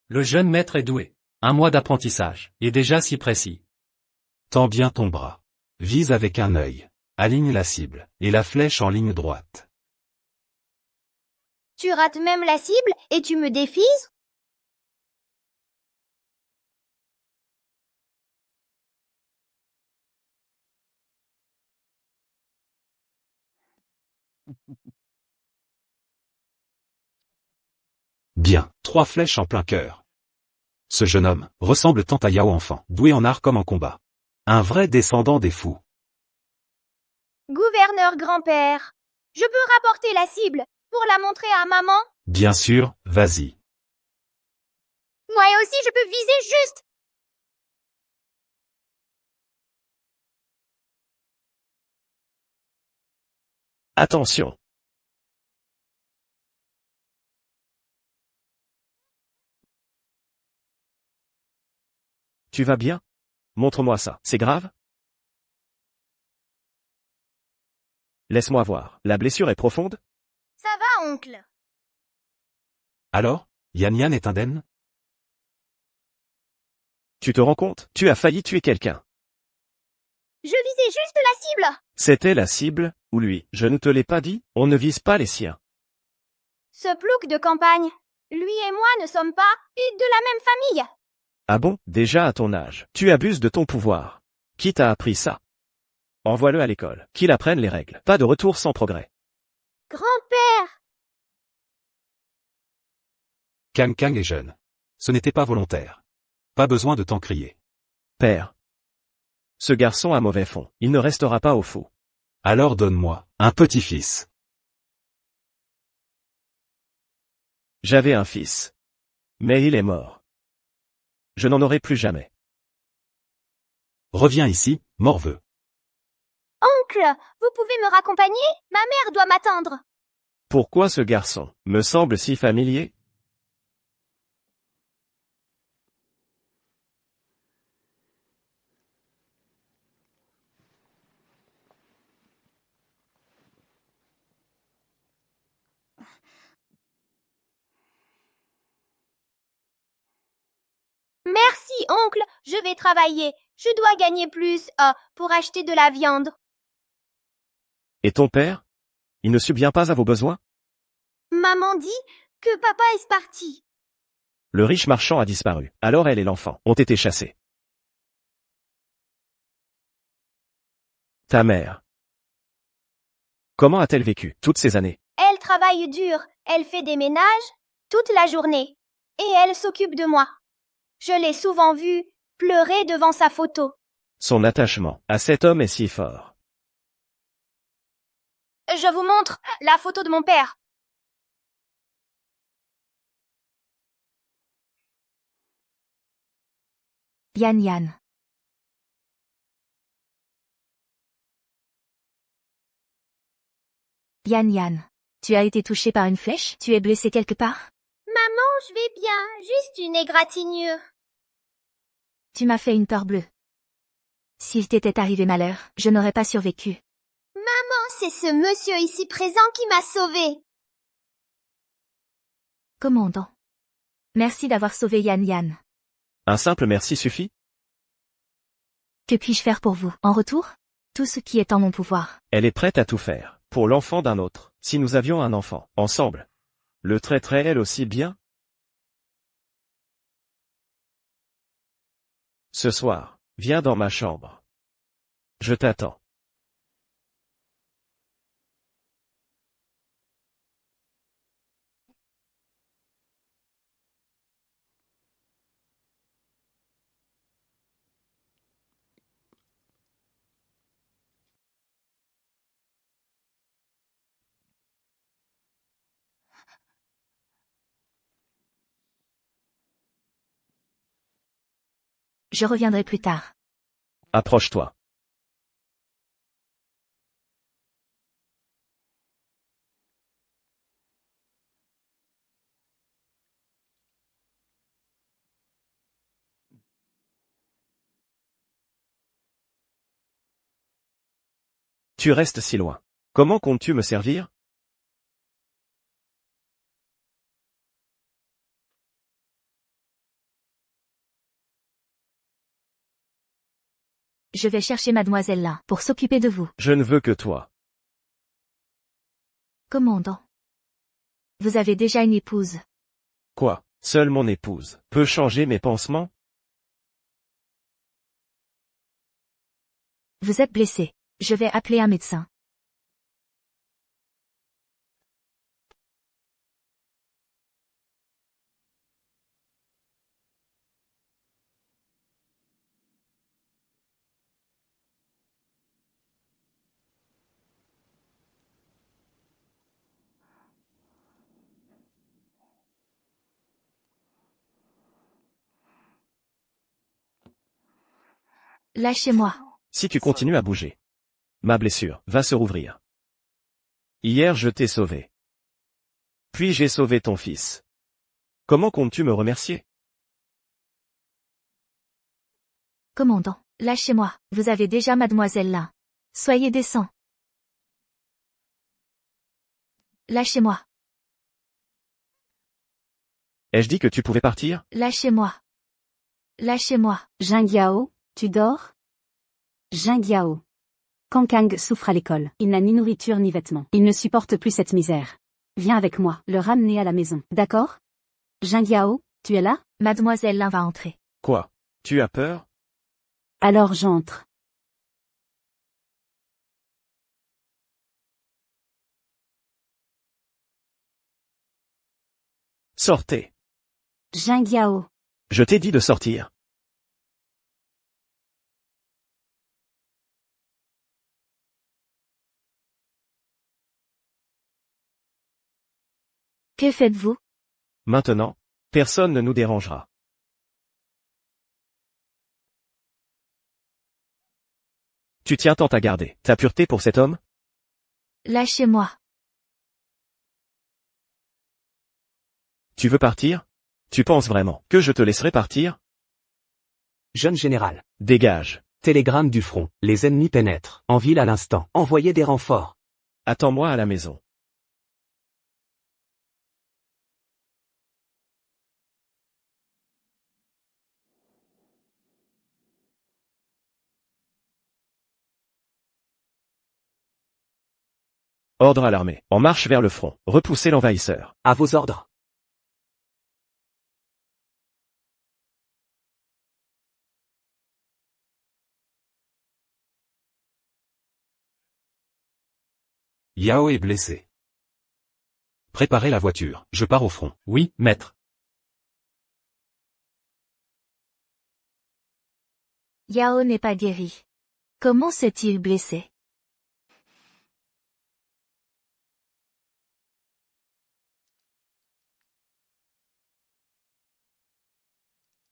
Le jeune maître est doué. 1 mois d'apprentissage, et déjà si précis. Tends bien ton bras. Vise avec un œil. Aligne la cible, et la flèche en ligne droite. Tu rates même la cible et tu me défies? Bien, 3 flèches en plein cœur. Ce jeune homme ressemble tant à Yao enfant, doué en art comme en combat. Un vrai descendant des fous. Gouverneur grand-père, je peux rapporter la cible pour la montrer à maman? Bien sûr, vas-y. Moi aussi je peux viser juste. Attention. Tu vas bien? Montre-moi ça. C'est grave? Laisse-moi voir. La blessure est profonde? Ça va, oncle? Alors, Yan Yan est indemne? Tu te rends compte? Tu as failli tuer quelqu'un. Je visais juste la cible. C'était la cible, ou lui. Je ne te l'ai pas dit? On ne vise pas les siens. Ce plouc de campagne, lui et moi ne sommes pas de la même famille. Ah bon? Déjà à ton âge. Tu abuses de ton pouvoir. Qui t'a appris ça? Envoie-le à l'école. Qu'il apprenne les règles. Pas de retour sans progrès. Grand-père! Kang Kang est jeune. Ce n'était pas volontaire. Pas besoin de t'en crier. Père. Ce garçon a mauvais fond. Il ne restera pas au fou. Alors donne-moi un petit-fils. J'avais un fils. Mais il est mort. Je n'en aurai plus jamais. Reviens ici, morveux. Oncle, vous pouvez me raccompagner? Ma mère doit m'attendre. Pourquoi ce garçon me semble si familier? Merci, oncle, je vais travailler. Je dois gagner plus, pour acheter de la viande. Et ton père? Il ne subvient pas à vos besoins? Maman dit que papa est parti. Le riche marchand a disparu. Alors elle et l'enfant ont été chassés. Ta mère. Comment a-t-elle vécu toutes ces années? Elle travaille dur, elle fait des ménages toute la journée. Et elle s'occupe de moi. Je l'ai souvent vue pleurer devant sa photo. Son attachement à cet homme est si fort. Je vous montre la photo de mon père. Yan Yan. Yan Yan. Tu as été touché par une flèche? Tu es blessé quelque part? Maman, je vais bien, juste une égratignure. Tu m'as fait une peur bleue. S'il t'était arrivé malheur, je n'aurais pas survécu. Maman, c'est ce monsieur ici présent qui m'a sauvée. Commandant. Merci d'avoir sauvé Yan Yan. Un simple merci suffit? Que puis-je faire pour vous, en retour? Tout ce qui est en mon pouvoir. Elle est prête à tout faire, pour l'enfant d'un autre, si nous avions un enfant, ensemble. Le traiterait elle aussi bien? Ce soir, viens dans ma chambre. Je t'attends. Je reviendrai plus tard. Approche-toi. Tu restes si loin. Comment comptes-tu me servir? Je vais chercher mademoiselle là, pour s'occuper de vous. Je ne veux que toi. Commandant. Vous avez déjà une épouse. Quoi? Seule mon épouse peut changer mes pansements? Vous êtes blessé. Je vais appeler un médecin. Lâchez-moi. Si tu continues à bouger, ma blessure va se rouvrir. Hier je t'ai sauvé. Puis j'ai sauvé ton fils. Comment comptes-tu me remercier? Commandant. Lâchez-moi. Vous avez déjà mademoiselle là. Soyez décent. Lâchez-moi. Ai-je dit que tu pouvais partir? Lâchez-moi. Lâchez-moi. Jingyao, tu dors? Jingyao. Kankang souffre à l'école. Il n'a ni nourriture ni vêtements. Il ne supporte plus cette misère. Viens avec moi, le ramener à la maison. D'accord? Jingyao, tu es là? Mademoiselle Lin va entrer. Quoi? Tu as peur? Alors j'entre. Sortez. Jingyao. Je t'ai dit de sortir. Que faites-vous? Maintenant, personne ne nous dérangera. Tu tiens tant à garder ta pureté pour cet homme? Lâchez-moi. Tu veux partir? Tu penses vraiment que je te laisserai partir? Jeune général. Dégage. Télégramme du front. Les ennemis pénètrent. En ville à l'instant. Envoyez des renforts. Attends-moi à la maison. Ordre à l'armée. En marche vers le front. Repoussez l'envahisseur. À vos ordres. Yao est blessé. Préparez la voiture, je pars au front. Oui, maître. Yao n'est pas guéri. Comment s'est-il blessé?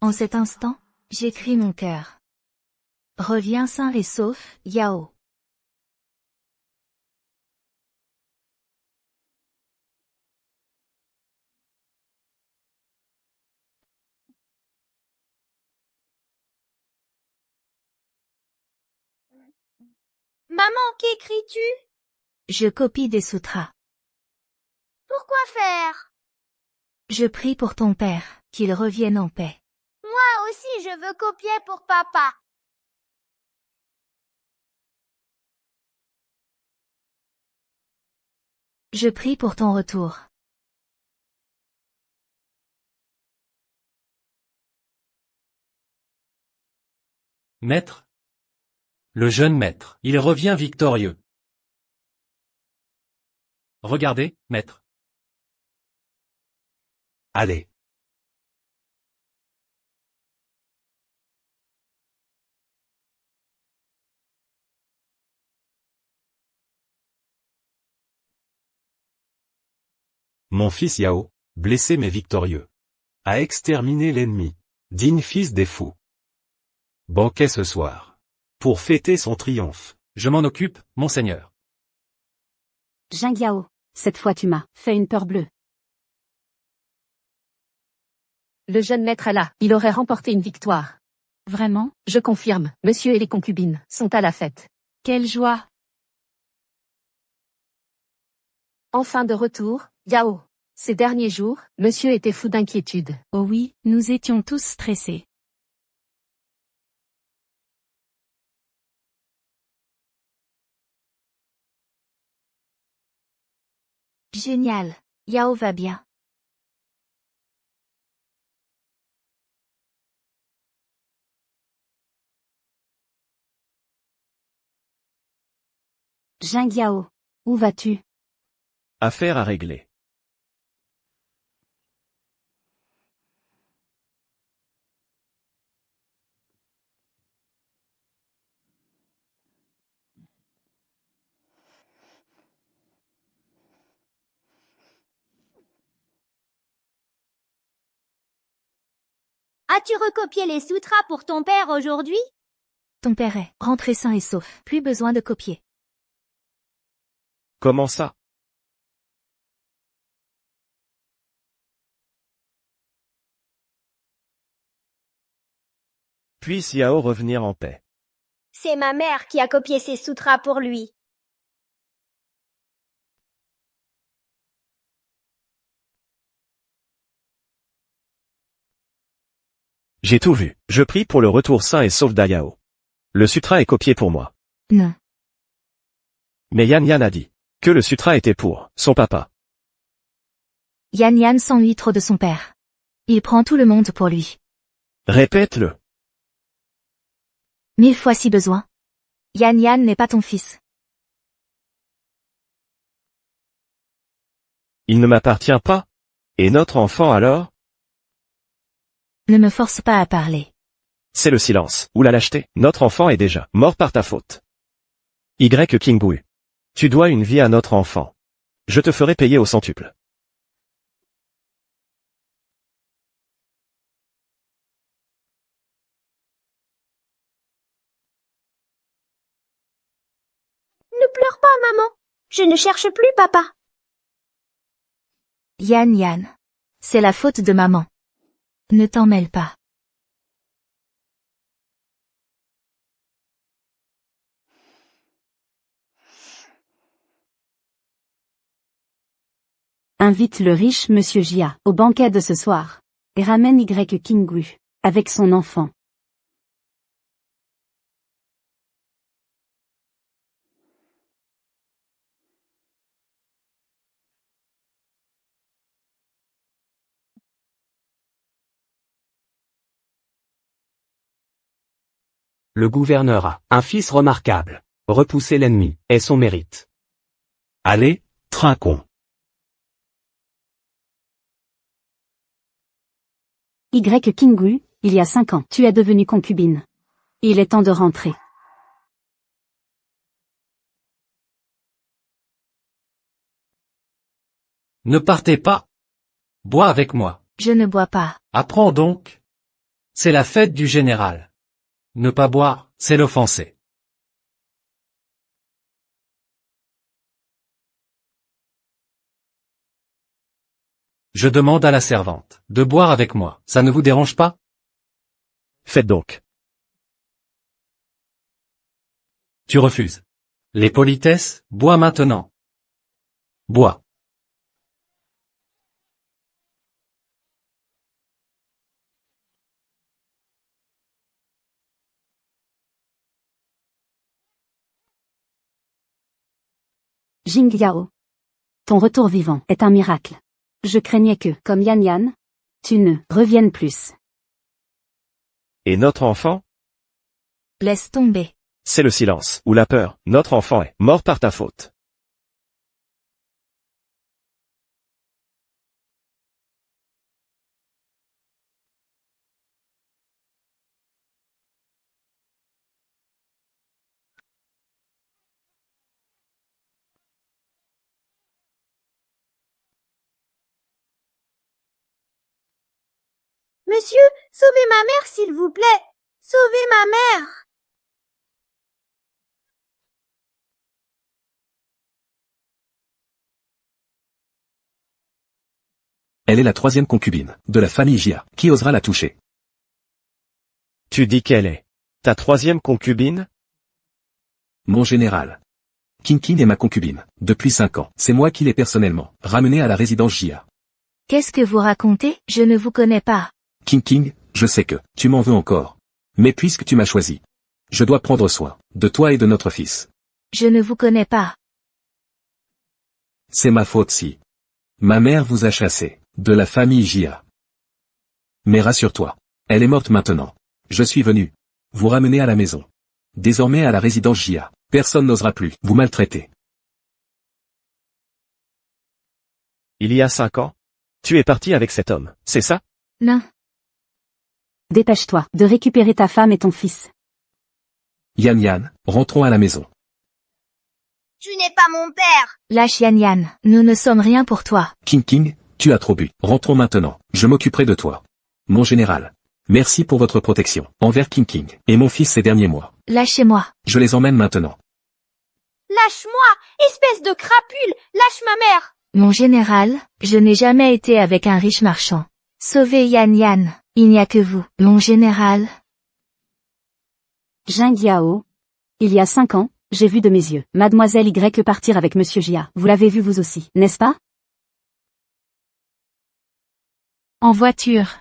En cet instant, j'écris mon cœur. Reviens sain et sauf, Yao. Maman, qu'écris-tu? Je copie des sutras. Pourquoi faire? Je prie pour ton père, qu'il revienne en paix. Moi aussi, je veux copier pour papa. Je prie pour ton retour. Maître. Le jeune maître, il revient victorieux. Regardez, maître. Allez. Mon fils Yao, blessé mais victorieux, a exterminé l'ennemi, digne fils des fous. Banquet ce soir. Pour fêter son triomphe. Je m'en occupe, monseigneur. Jingyao, cette fois tu m'as fait une peur bleue. Le jeune maître est là, il aurait remporté une victoire. Vraiment? Je confirme, monsieur et les concubines sont à la fête. Quelle joie! Enfin de retour, Yao. Ces derniers jours, monsieur était fou d'inquiétude. Oh oui, nous étions tous stressés. Génial. Yao va bien. Jingyao, où vas-tu? Affaire à régler. As-tu recopié les sutras pour ton père aujourd'hui? Ton père est rentré sain et sauf. Plus besoin de copier. Comment ça? Puisse Yao revenir en paix. C'est ma mère qui a copié ces sutras pour lui. J'ai tout vu. Je prie pour le retour sain et sauf d'Yao. Le sutra est copié pour moi. Non. Mais Yan Yan a dit que le sutra était pour son papa. Yan Yan s'ennuie trop de son père. Il prend tout le monde pour lui. Répète-le. 1000 fois si besoin. Yan Yan n'est pas ton fils. Il ne m'appartient pas. Et notre enfant alors? Ne me force pas à parler. C'est le silence, ou la lâcheté. Notre enfant est déjà mort par ta faute. Y. Kingbu. Tu dois une vie à notre enfant. Je te ferai payer au centuple. Ne pleure pas, maman. Je ne cherche plus papa. Yan Yan. C'est la faute de maman. Ne t'en mêle pas. Invite le riche monsieur Jia au banquet de ce soir. Et ramène Y. Kinggu, avec son enfant. Le gouverneur a un fils remarquable. Repousser l'ennemi est son mérite. Allez, trinquons. Y. Kinggu, il y a 5 ans, tu es devenue concubine. Il est temps de rentrer. Ne partez pas. Bois avec moi. Je ne bois pas. Apprends donc. C'est la fête du général. Ne pas boire, c'est l'offenser. Je demande à la servante de boire avec moi. Ça ne vous dérange pas? Faites donc. Tu refuses. Les politesses, bois maintenant. Bois. Jing Yao. Ton retour vivant est un miracle. Je craignais que, comme Yan Yan, tu ne reviennes plus. Et notre enfant? Laisse tomber. C'est le silence, ou la peur. Notre enfant est mort par ta faute. Monsieur, sauvez ma mère, s'il vous plaît. Sauvez ma mère. Elle est la 3e concubine, de la famille Jia. Qui osera la toucher? Tu dis qu'elle est ta 3e concubine? Mon général. King King est ma concubine, depuis 5 ans. C'est moi qui l'ai personnellement ramenée à la résidence Jia. Qu'est-ce que vous racontez? Je ne vous connais pas. King King, je sais que tu m'en veux encore. Mais puisque tu m'as choisi, je dois prendre soin de toi et de notre fils. Je ne vous connais pas. C'est ma faute si ma mère vous a chassé de la famille Jia. Mais rassure-toi, elle est morte maintenant. Je suis venu vous ramener à la maison. Désormais à la résidence Jia, personne n'osera plus vous maltraiter. Il y a 5 ans? Tu es parti avec cet homme, c'est ça? Non. Dépêche-toi de récupérer ta femme et ton fils. Yan Yan, rentrons à la maison. Tu n'es pas mon père. Lâche Yan Yan, nous ne sommes rien pour toi. King King, tu as trop bu. Rentrons maintenant, je m'occuperai de toi. Mon général, merci pour votre protection envers King King et mon fils ces derniers mois. Lâchez-moi. Je les emmène maintenant. Lâche-moi, espèce de crapule. Lâche ma mère. Mon général, je n'ai jamais été avec un riche marchand. Sauvez Yan Yan, il n'y a que vous, mon général. Jing Yao. Il y a 5 ans, j'ai vu de mes yeux Mademoiselle Y partir avec Monsieur Jia. Vous l'avez vu vous aussi, n'est-ce pas? En voiture.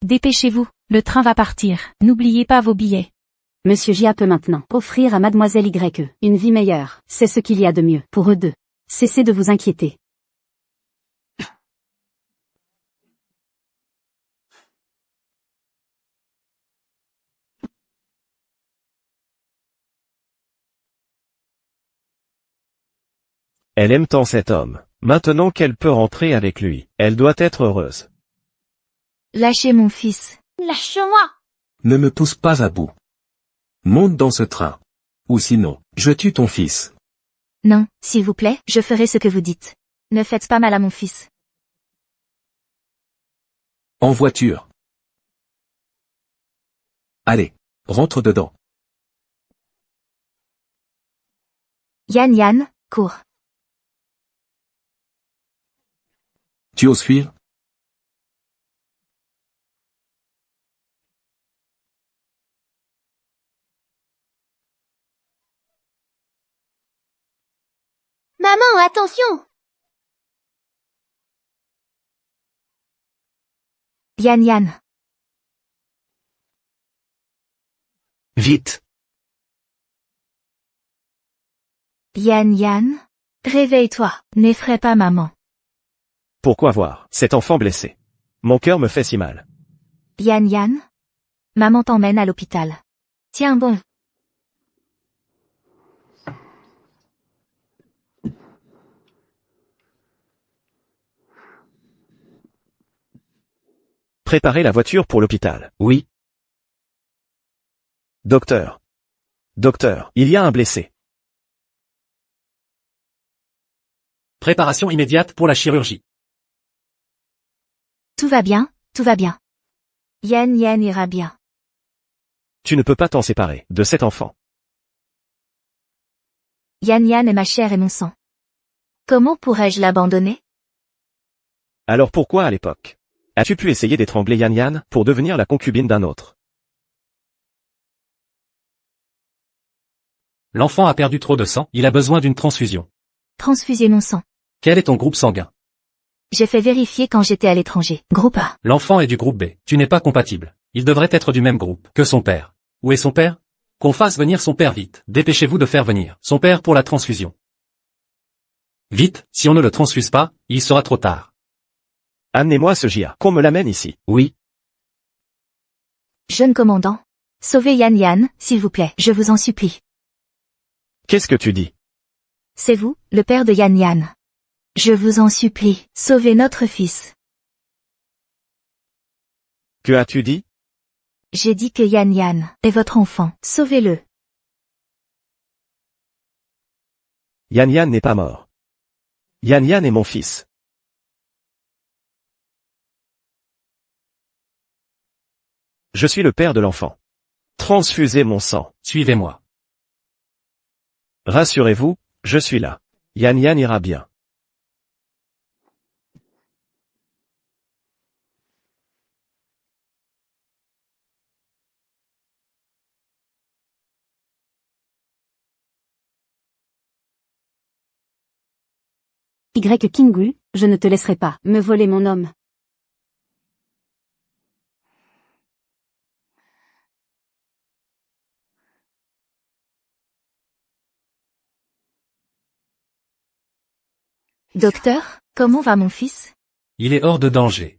Dépêchez-vous, le train va partir. N'oubliez pas vos billets. Monsieur Jia peut maintenant offrir à Mademoiselle Y une vie meilleure. C'est ce qu'il y a de mieux pour eux deux. Cessez de vous inquiéter. Elle aime tant cet homme. Maintenant qu'elle peut rentrer avec lui, elle doit être heureuse. Lâchez mon fils. Lâche-moi. Ne me pousse pas à bout. Monte dans ce train. Ou sinon, je tue ton fils. Non, s'il vous plaît, je ferai ce que vous dites. Ne faites pas mal à mon fils. En voiture. Allez, rentre dedans. Yan Yan, cours. Tu oses fuir? Maman, attention. Yan Yan. Vite. Yan Yan. Réveille-toi, n'effraie pas maman. Pourquoi voir cet enfant blessé? Mon cœur me fait si mal. Yan Yan. Maman t'emmène à l'hôpital. Tiens bon. Préparez la voiture pour l'hôpital. Oui. Docteur. Docteur, il y a un blessé. Préparation immédiate pour la chirurgie. Tout va bien, tout va bien. Yan Yan ira bien. Tu ne peux pas t'en séparer de cet enfant. Yan Yan est ma chair et mon sang. Comment pourrais-je l'abandonner? Alors pourquoi à l'époque as-tu pu essayer d'étrangler Yan Yan pour devenir la concubine d'un autre? L'enfant a perdu trop de sang, il a besoin d'une transfusion. Transfuser mon sang. Quel est ton groupe sanguin? J'ai fait vérifier quand j'étais à l'étranger. Groupe A. L'enfant est du groupe B. Tu n'es pas compatible. Il devrait être du même groupe que son père. Où est son père? Qu'on fasse venir son père vite. Dépêchez-vous de faire venir son père pour la transfusion. Vite, si on ne le transfuse pas, il sera trop tard. Amenez-moi ce Jia. Qu'on me l'amène ici. Oui. Jeune commandant. Sauvez Yan Yan, s'il vous plaît, je vous en supplie. Qu'est-ce que tu dis? C'est vous, le père de Yan Yan. Je vous en supplie, sauvez notre fils. Que as-tu dit? J'ai dit que Yan Yan est votre enfant, sauvez-le. Yan Yan n'est pas mort. Yan Yan est mon fils. Je suis le père de l'enfant. Transfusez mon sang. Suivez-moi. Rassurez-vous, je suis là. Yan Yan ira bien. Y Kingu, je ne te laisserai pas me voler mon homme. Docteur, comment va mon fils? Il est hors de danger.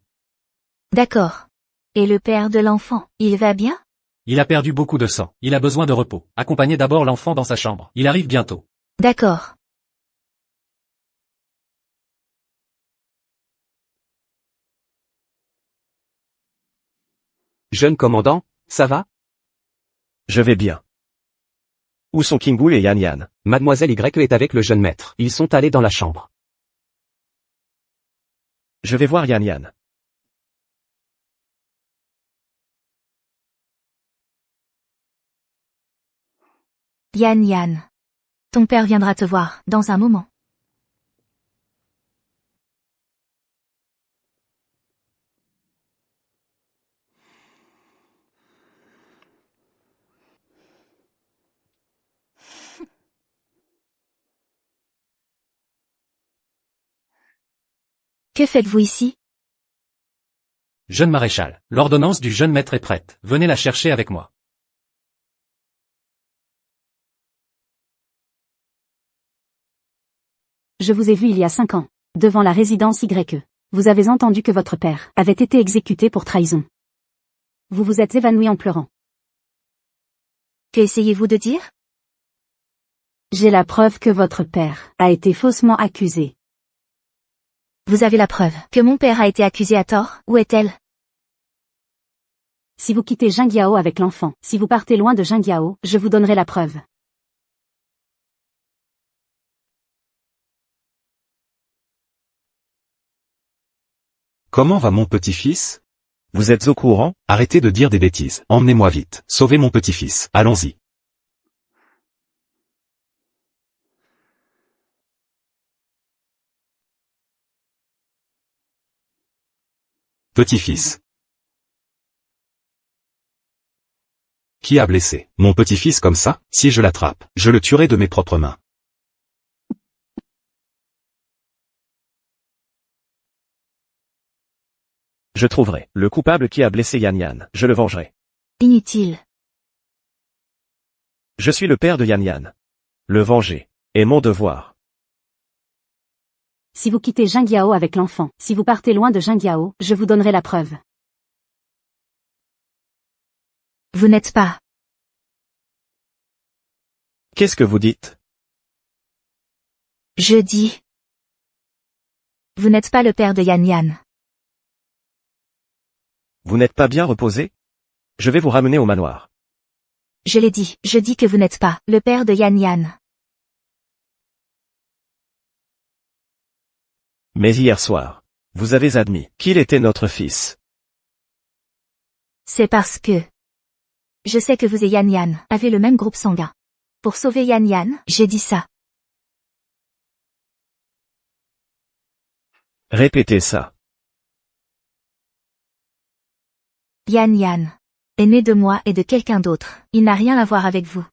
D'accord. Et le père de l'enfant, il va bien? Il a perdu beaucoup de sang. Il a besoin de repos. Accompagnez d'abord l'enfant dans sa chambre. Il arrive bientôt. D'accord. Jeune commandant, ça va? Je vais bien. Où sont Kingu et Yan Yan? Mademoiselle Y est avec le jeune maître. Ils sont allés dans la chambre. Je vais voir Yan Yan. Yan Yan. Ton père viendra te voir, dans un moment. Que faites-vous ici? Jeune maréchal, l'ordonnance du jeune maître est prête. Venez la chercher avec moi. Je vous ai vu il y a 5 ans, devant la résidence Y. Vous avez entendu que votre père avait été exécuté pour trahison. Vous vous êtes évanoui en pleurant. Que essayez-vous de dire? J'ai la preuve que votre père a été faussement accusé. Vous avez la preuve que mon père a été accusé à tort, où est-elle? Si vous quittez Jingyao avec l'enfant, si vous partez loin de Jingyao, je vous donnerai la preuve. Comment va mon petit-fils? Vous êtes au courant? Arrêtez de dire des bêtises. Emmenez-moi vite. Sauvez mon petit-fils. Allons-y. Petit-fils. Qui a blessé mon petit-fils comme ça? Si je l'attrape, je le tuerai de mes propres mains. Je trouverai le coupable qui a blessé Yan Yan. Je le vengerai. Inutile. Je suis le père de Yan Yan. Le venger est mon devoir. Si vous quittez Jingyao avec l'enfant, si vous partez loin de Jingyao, je vous donnerai la preuve. Vous n'êtes pas. Qu'est-ce que vous dites? Je dis. Vous n'êtes pas le père de Yan Yan. Vous n'êtes pas bien reposé? Je vais vous ramener au manoir. Je l'ai dit, je dis que vous n'êtes pas le père de Yan Yan. Mais hier soir, vous avez admis qu'il était notre fils. C'est parce que je sais que vous et Yan Yan avez le même groupe sanguin. Pour sauver Yan Yan, j'ai dit ça. Répétez ça. Yan Yan est né de moi et de quelqu'un d'autre. Il n'a rien à voir avec vous.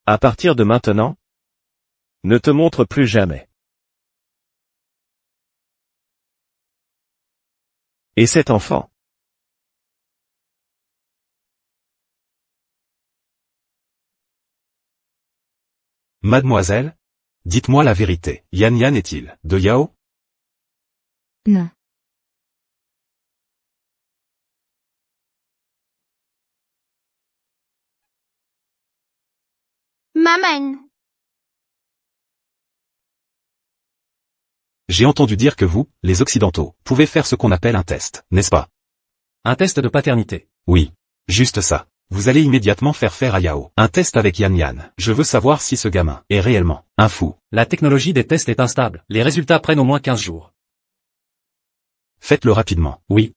À partir de maintenant, ne te montre plus jamais. Et cet enfant? Mademoiselle? Dites-moi la vérité. Yan Yan est-il de Yao? Non. Maman. J'ai entendu dire que vous, les Occidentaux, pouvez faire ce qu'on appelle un test, n'est-ce pas? Un test de paternité. Oui. Juste ça. Vous allez immédiatement faire à Yao un test avec Yan Yan. Je veux savoir si ce gamin est réellement un fou. La technologie des tests est instable. Les résultats prennent au moins 15 jours. Faites-le rapidement. Oui.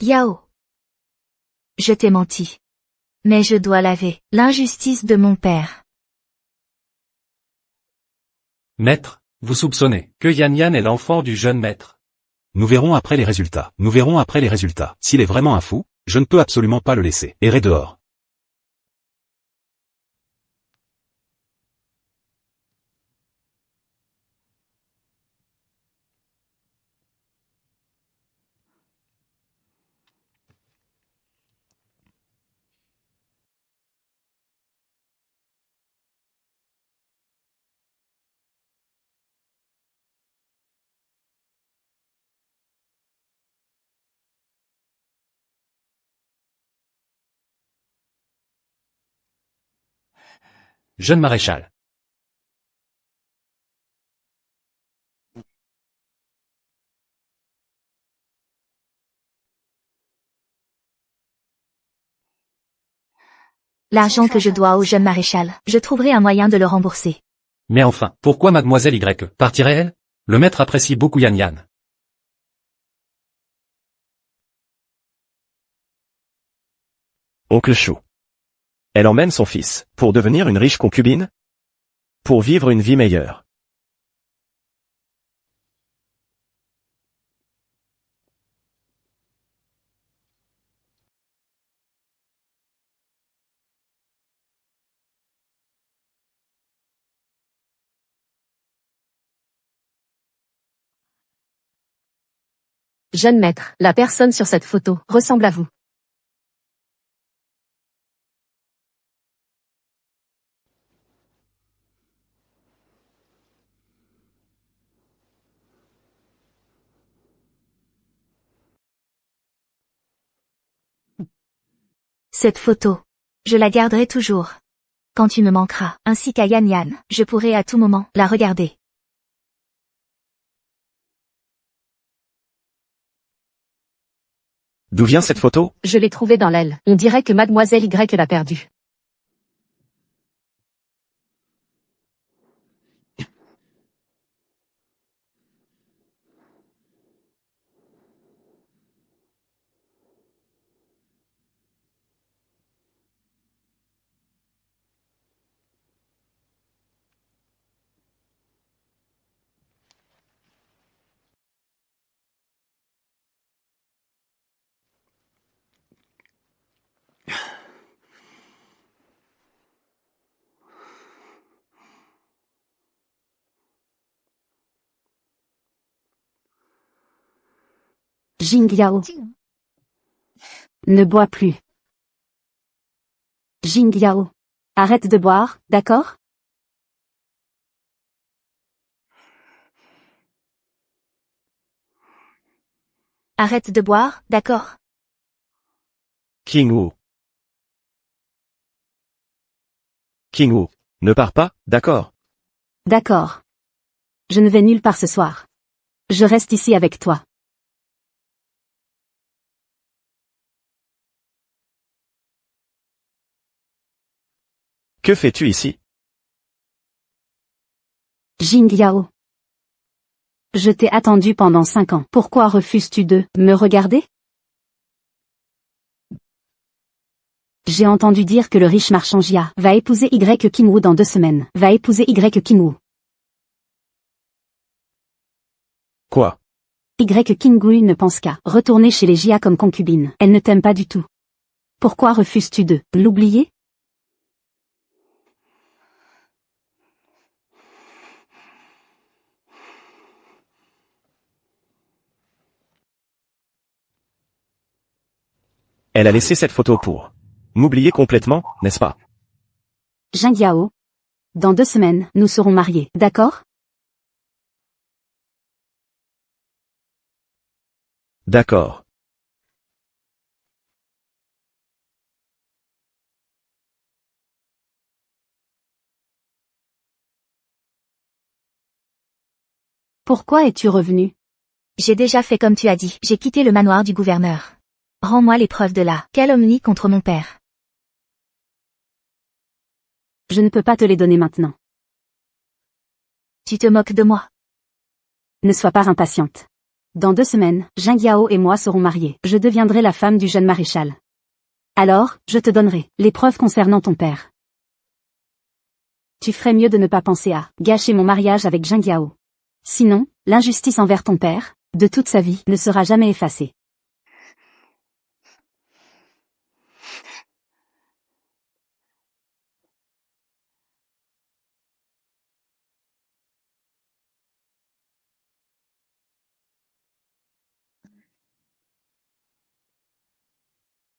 Yao. Je t'ai menti. Mais je dois laver l'injustice de mon père. Maître, vous soupçonnez que Yan Yan est l'enfant du jeune maître. Nous verrons après les résultats. Nous verrons après les résultats. S'il est vraiment un fou, je ne peux absolument pas le laisser errer dehors. Jeune maréchal. L'argent que je dois au jeune maréchal, je trouverai un moyen de le rembourser. Mais enfin, pourquoi mademoiselle Y partirait-elle? Le maître apprécie beaucoup Yan Yan. Oncle Chou. Elle emmène son fils, pour devenir une riche concubine? Pour vivre une vie meilleure. Jeune maître, la personne sur cette photo ressemble à vous. Cette photo. Je la garderai toujours. Quand tu me manqueras, ainsi qu'à Yan Yan, je pourrai à tout moment la regarder. D'où vient cette photo? Je l'ai trouvée dans l'aile. On dirait que mademoiselle Y l'a perdue. Jing Yao. Ne bois plus. Jing Yao. Arrête de boire, d'accord? Arrête de boire, d'accord? King Wu. King Wu. Ne pars pas, d'accord? D'accord. Je ne vais nulle part ce soir. Je reste ici avec toi. Que fais-tu ici? Jing Yao. Je t'ai attendu pendant 5 ans. Pourquoi refuses-tu de me regarder? J'ai entendu dire que le riche marchand Jia va épouser Y Kingwu dans 2 semaines. Va épouser Y Kingwu. Quoi? Y Kingwu ne pense qu'à retourner chez les Jia comme concubine. Elle ne t'aime pas du tout. Pourquoi refuses-tu de l'oublier? Elle a laissé cette photo pour m'oublier complètement, n'est-ce pas? Jingyao. Dans 2 semaines, nous serons mariés, d'accord? D'accord. Pourquoi es-tu revenu? J'ai déjà fait comme tu as dit. J'ai quitté le manoir du gouverneur. Rends-moi les preuves de la calomnie contre mon père. Je ne peux pas te les donner maintenant. Tu te moques de moi. Ne sois pas impatiente. Dans 2 semaines, Jingyao et moi serons mariés. Je deviendrai la femme du jeune maréchal. Alors, je te donnerai les preuves concernant ton père. Tu ferais mieux de ne pas penser à gâcher mon mariage avec Jingyao. Sinon, l'injustice envers ton père, de toute sa vie, ne sera jamais effacée.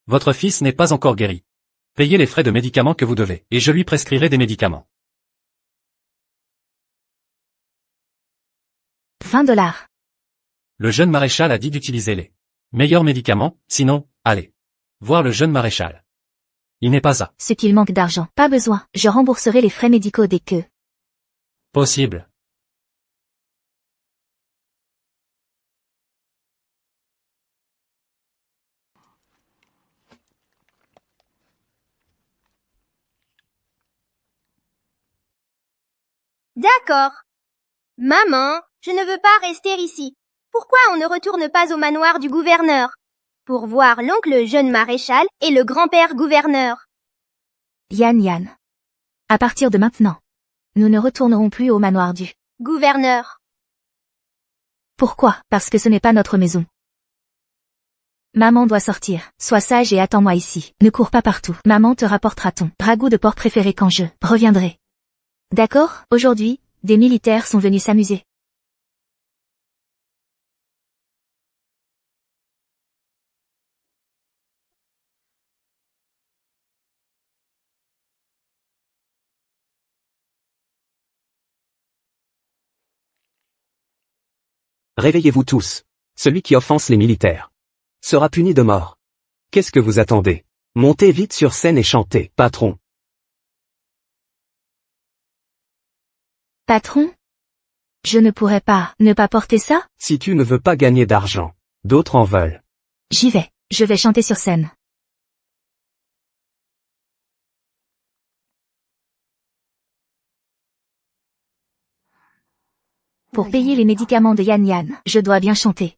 Votre fils n'est pas encore guéri. Payez les frais de médicaments que vous devez, et je lui prescrirai des médicaments. 20 $. Le jeune maréchal a dit d'utiliser les meilleurs médicaments, sinon, allez voir le jeune maréchal. Il n'est pas à Ce qu'il manque d'argent. Pas besoin. Je rembourserai les frais médicaux dès que... possible. D'accord. Maman, je ne veux pas rester ici. Pourquoi on ne retourne pas au manoir du gouverneur? Pour voir l'oncle jeune maréchal et le grand-père gouverneur. Yan. À partir de maintenant, nous ne retournerons plus au manoir du gouverneur. Pourquoi? Parce que ce n'est pas notre maison. Maman doit sortir. Sois sage et attends-moi ici. Ne cours pas partout. Maman te rapportera ton ragoût de porc préféré quand je reviendrai. D'accord? Aujourd'hui, des militaires sont venus s'amuser. Réveillez-vous tous. Celui qui offense les militaires sera puni de mort. Qu'est-ce que vous attendez? Montez vite sur scène et chantez, patron. Patron? Je ne pourrais pas ne pas porter ça? Si tu ne veux pas gagner d'argent, d'autres en veulent. J'y vais. Je vais chanter sur scène. Pour payer les médicaments de Yan, je dois bien chanter.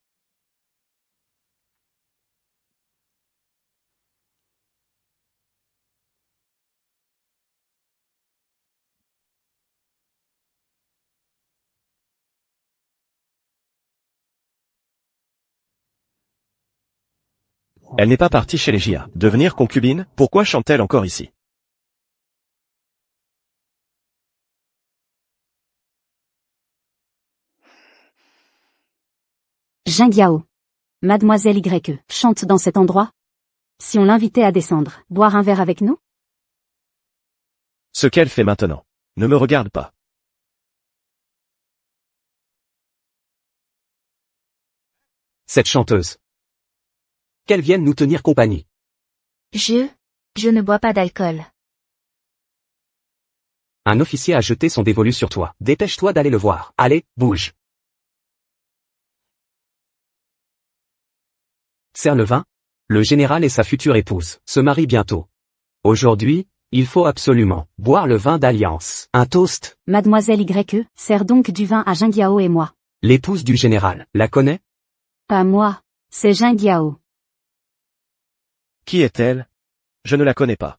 Elle n'est pas partie chez les Jia. Devenir concubine, pourquoi chante-t-elle encore ici? Jingyao. Mademoiselle Y chante dans cet endroit? Si on l'invitait à descendre, boire un verre avec nous? Ce qu'elle fait maintenant ne me regarde pas. Cette chanteuse. Qu'elle vienne nous tenir compagnie. Je ne bois pas d'alcool. Un officier a jeté son dévolu sur toi. Dépêche-toi d'aller le voir. Allez, bouge. Serre le vin. Le général et sa future épouse se marient bientôt. Aujourd'hui, il faut absolument boire le vin d'alliance. Un toast. Mademoiselle Y sert donc du vin à Jingyao et moi. L'épouse du général, la connaît? Pas moi, c'est Jingyao. Qui est-elle? Je ne la connais pas.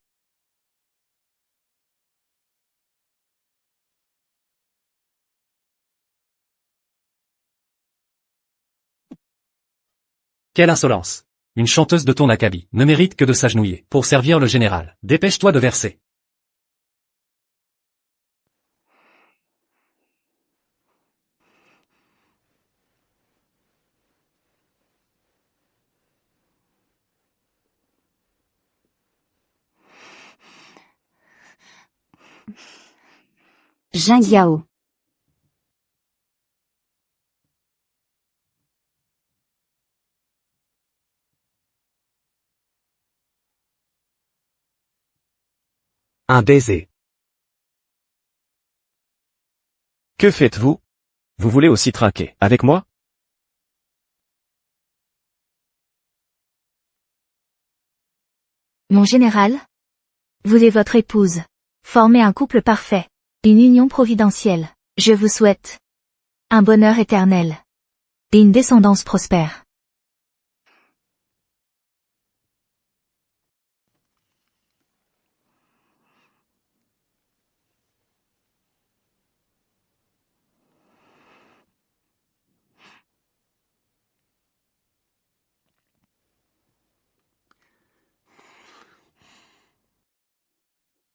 Quelle insolence! Une chanteuse de ton acabit ne mérite que de s'agenouiller pour servir le général. Dépêche-toi de verser. Jing Yao. Un baiser. Que faites-vous? Vous voulez aussi trinquer avec moi? Mon général? Vous et votre épouse. Formez un couple parfait. Une union providentielle. Je vous souhaite un bonheur éternel. Et une descendance prospère.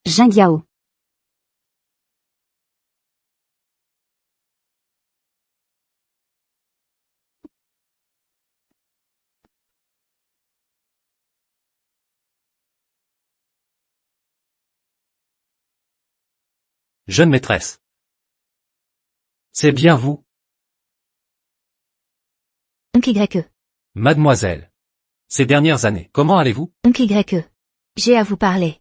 Jing Yao. Jeune maîtresse. C'est bien vous, YE. mademoiselle. Ces dernières années, comment allez-vous? YE. J'ai à vous parler.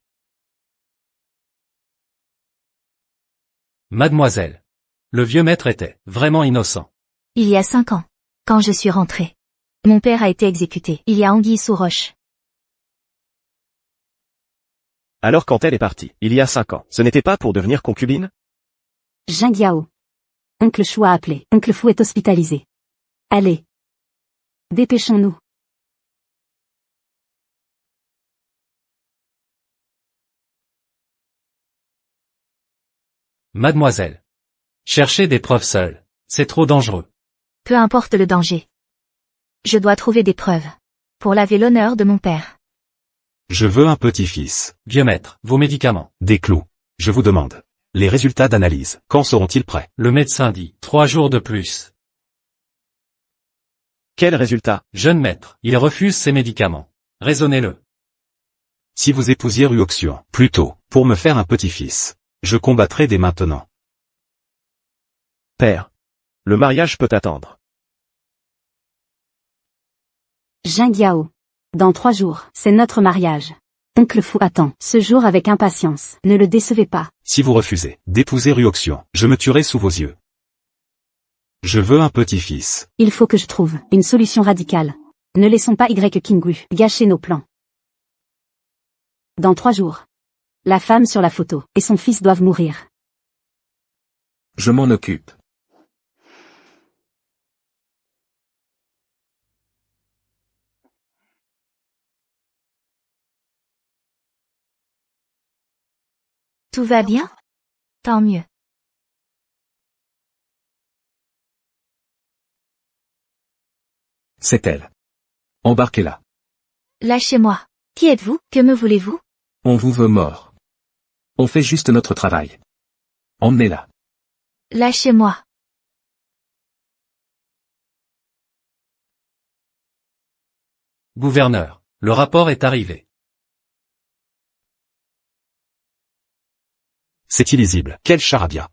Mademoiselle. Le vieux maître était vraiment innocent. Il y a 5 ans. Quand je suis rentrée. Mon père a été exécuté. Il y a anguille sous roche. Alors quand elle est partie, il y a 5 ans, ce n'était pas pour devenir concubine? Jing Yao. Oncle Chou a appelé. Oncle Fou est hospitalisé. Allez. Dépêchons-nous. Mademoiselle. Cherchez des preuves seules. C'est trop dangereux. Peu importe le danger. Je dois trouver des preuves. Pour laver l'honneur de mon père. Je veux un petit-fils. Vieux maître, vos médicaments. Des clous. Je vous demande. Les résultats d'analyse, quand seront-ils prêts? Le médecin dit 3 jours de plus. Quel résultat? Jeune maître, il refuse ses médicaments. Raisonnez-le. Si vous épousiez Ruoxian, plutôt, pour me faire un petit-fils, je combattrai dès maintenant. Père. Le mariage peut attendre. Jing Yao. Dans 3 jours, c'est notre mariage. Oncle Fou attend ce jour avec impatience. Ne le décevez pas. Si vous refusez d'épouser Ruoxian, je me tuerai sous vos yeux. Je veux un petit-fils. Il faut que je trouve une solution radicale. Ne laissons pas Kingu gâcher nos plans. Dans 3 jours. La femme sur la photo et son fils doivent mourir. Je m'en occupe. Tout va bien? Tant mieux. C'est elle. Embarquez-la. Lâchez-moi. Qui êtes-vous? Que me voulez-vous? On vous veut mort. On fait juste notre travail. Emmenez-la. Lâchez-moi. Gouverneur, le rapport est arrivé. C'est illisible. Quel charabia.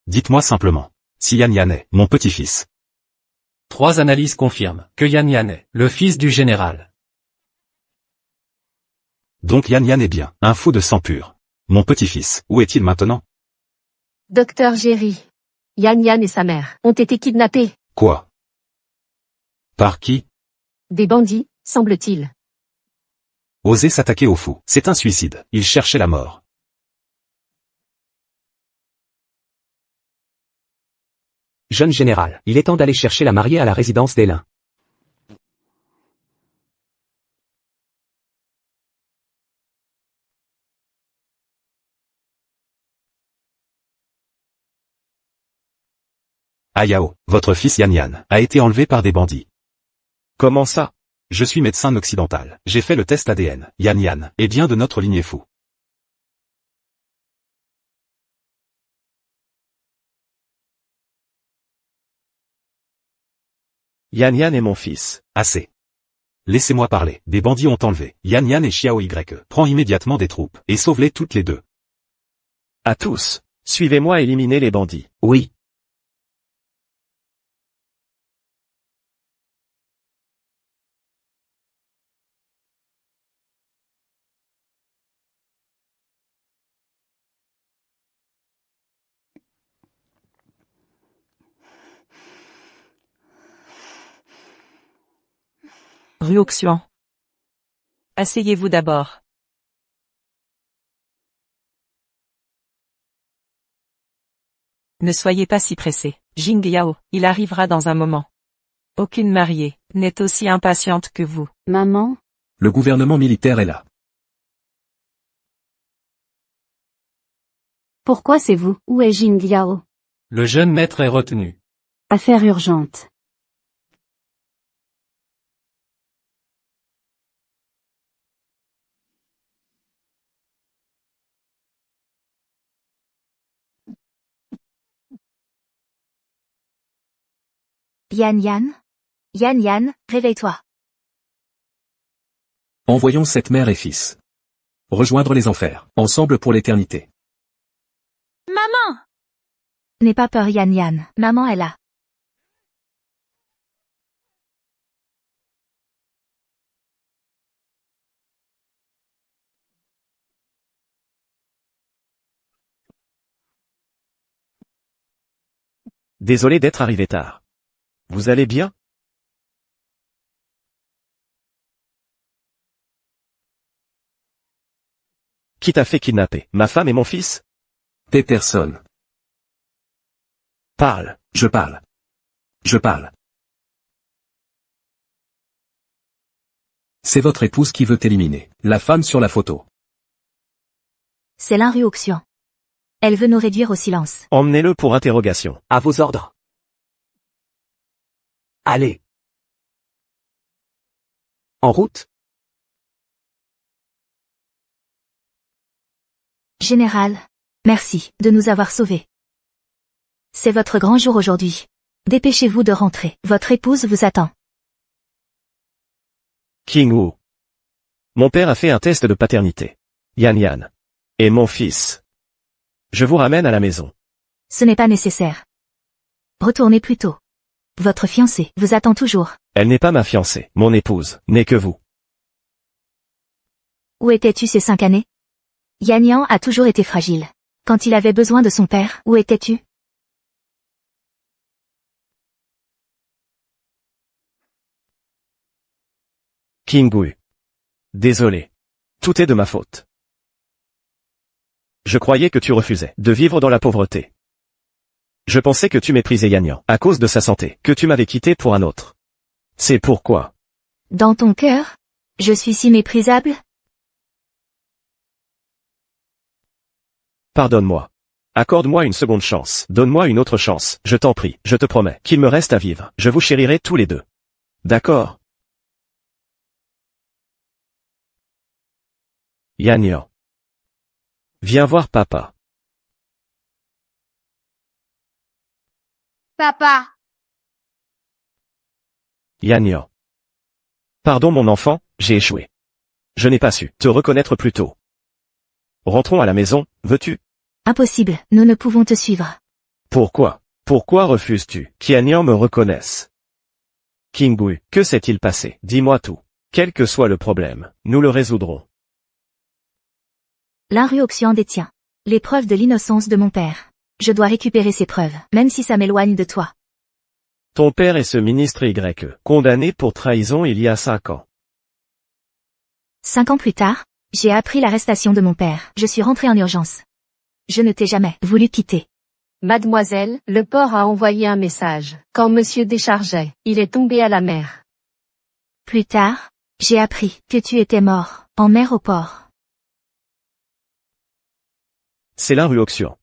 Dites-moi simplement. Si Yan Yan est mon petit-fils. 3 analyses confirment que Yan Yan est le fils du général. Donc Yan Yan est bien un fou de sang pur. Mon petit-fils, où est-il maintenant? Docteur Jerry. Yan Yan et sa mère ont été kidnappés. Quoi? Par qui? Des bandits, semble-t-il. Oser s'attaquer au fou, c'est un suicide. Il cherchait la mort. Jeune général, il est temps d'aller chercher la mariée à la résidence des Lins. Ayao, votre fils Yan Yan, a été enlevé par des bandits. Comment ça? Je suis médecin occidental. J'ai fait le test ADN. Yan Yan est bien de notre lignée fou. Yan Yan est mon fils. Assez. Laissez-moi parler. Des bandits ont enlevé Yan Yan et Xiao Y. Prends immédiatement des troupes et sauve-les toutes les deux. À tous. Suivez-moi, éliminez les bandits. Oui. Rue Auxian. Asseyez-vous d'abord. Ne soyez pas si pressé. Jing Yao, il arrivera dans un moment. Aucune mariée n'est aussi impatiente que vous. Maman, Le gouvernement militaire est là. pourquoi c'est vous? Où est Jing Liao? Le jeune maître est retenu. Affaire urgente. Yan Yan? Yan Yan, réveille-toi. Envoyons cette mère et fils. Rejoindre les enfers, ensemble pour l'éternité. Maman! N'aie pas peur Yan Yan, maman est là. Désolé d'être arrivé tard. Vous allez bien? Qui t'a fait kidnapper? Ma femme et mon fils? Peterson. Parle. Je parle. Je parle. C'est votre épouse qui veut éliminer la femme sur la photo. C'est l'un rue Auxian. Elle veut nous réduire au silence. Emmenez-le pour interrogation. À vos ordres. Allez. En route. Général, merci de nous avoir sauvés. C'est votre grand jour aujourd'hui. Dépêchez-vous de rentrer. Votre épouse vous attend. King Wu. Mon père a fait un test de paternité. Yan Yan. Et mon fils. Je vous ramène à la maison. Ce n'est pas nécessaire. Retournez plus tôt. Votre fiancée vous attend toujours. Elle n'est pas ma fiancée, mon épouse, n'est que vous. Où étais-tu ces 5 années? Yan Yan a toujours été fragile. Quand il avait besoin de son père, où étais-tu? King Wu. Désolé. Tout est de ma faute. Je croyais que tu refusais de vivre dans la pauvreté. Je pensais que tu méprisais Yan Yan à cause de sa santé, que tu m'avais quitté pour un autre. C'est pourquoi. Dans ton cœur? Je suis si méprisable? Pardonne-moi. Accorde-moi une seconde chance. Donne-moi une autre chance. Je t'en prie. Je te promets qu'il me reste à vivre. Je vous chérirai tous les deux. D'accord? Yan Yan. Viens voir papa. Papa! Yan Yan. Pardon mon enfant, j'ai échoué. Je n'ai pas su te reconnaître plus tôt. Rentrons à la maison, veux-tu? Impossible, nous ne pouvons te suivre. Pourquoi? Pourquoi refuses-tu qu'Yan Yan me reconnaisse? King Wu, que s'est-il passé? Dis-moi tout. Quel que soit le problème, nous le résoudrons. L'un rue Auxian détient les preuves de l'innocence de mon père. Je dois récupérer ces preuves, même si ça m'éloigne de toi. Ton père est ce ministre Y, condamné pour trahison il y a 5 ans. 5 ans plus tard, j'ai appris l'arrestation de mon père. Je suis rentré en urgence. Je ne t'ai jamais voulu quitter. Mademoiselle, le port a envoyé un message. Quand monsieur déchargeait, il est tombé à la mer. Plus tard, j'ai appris que tu étais mort, en mer au port. C'est la rue Auxian.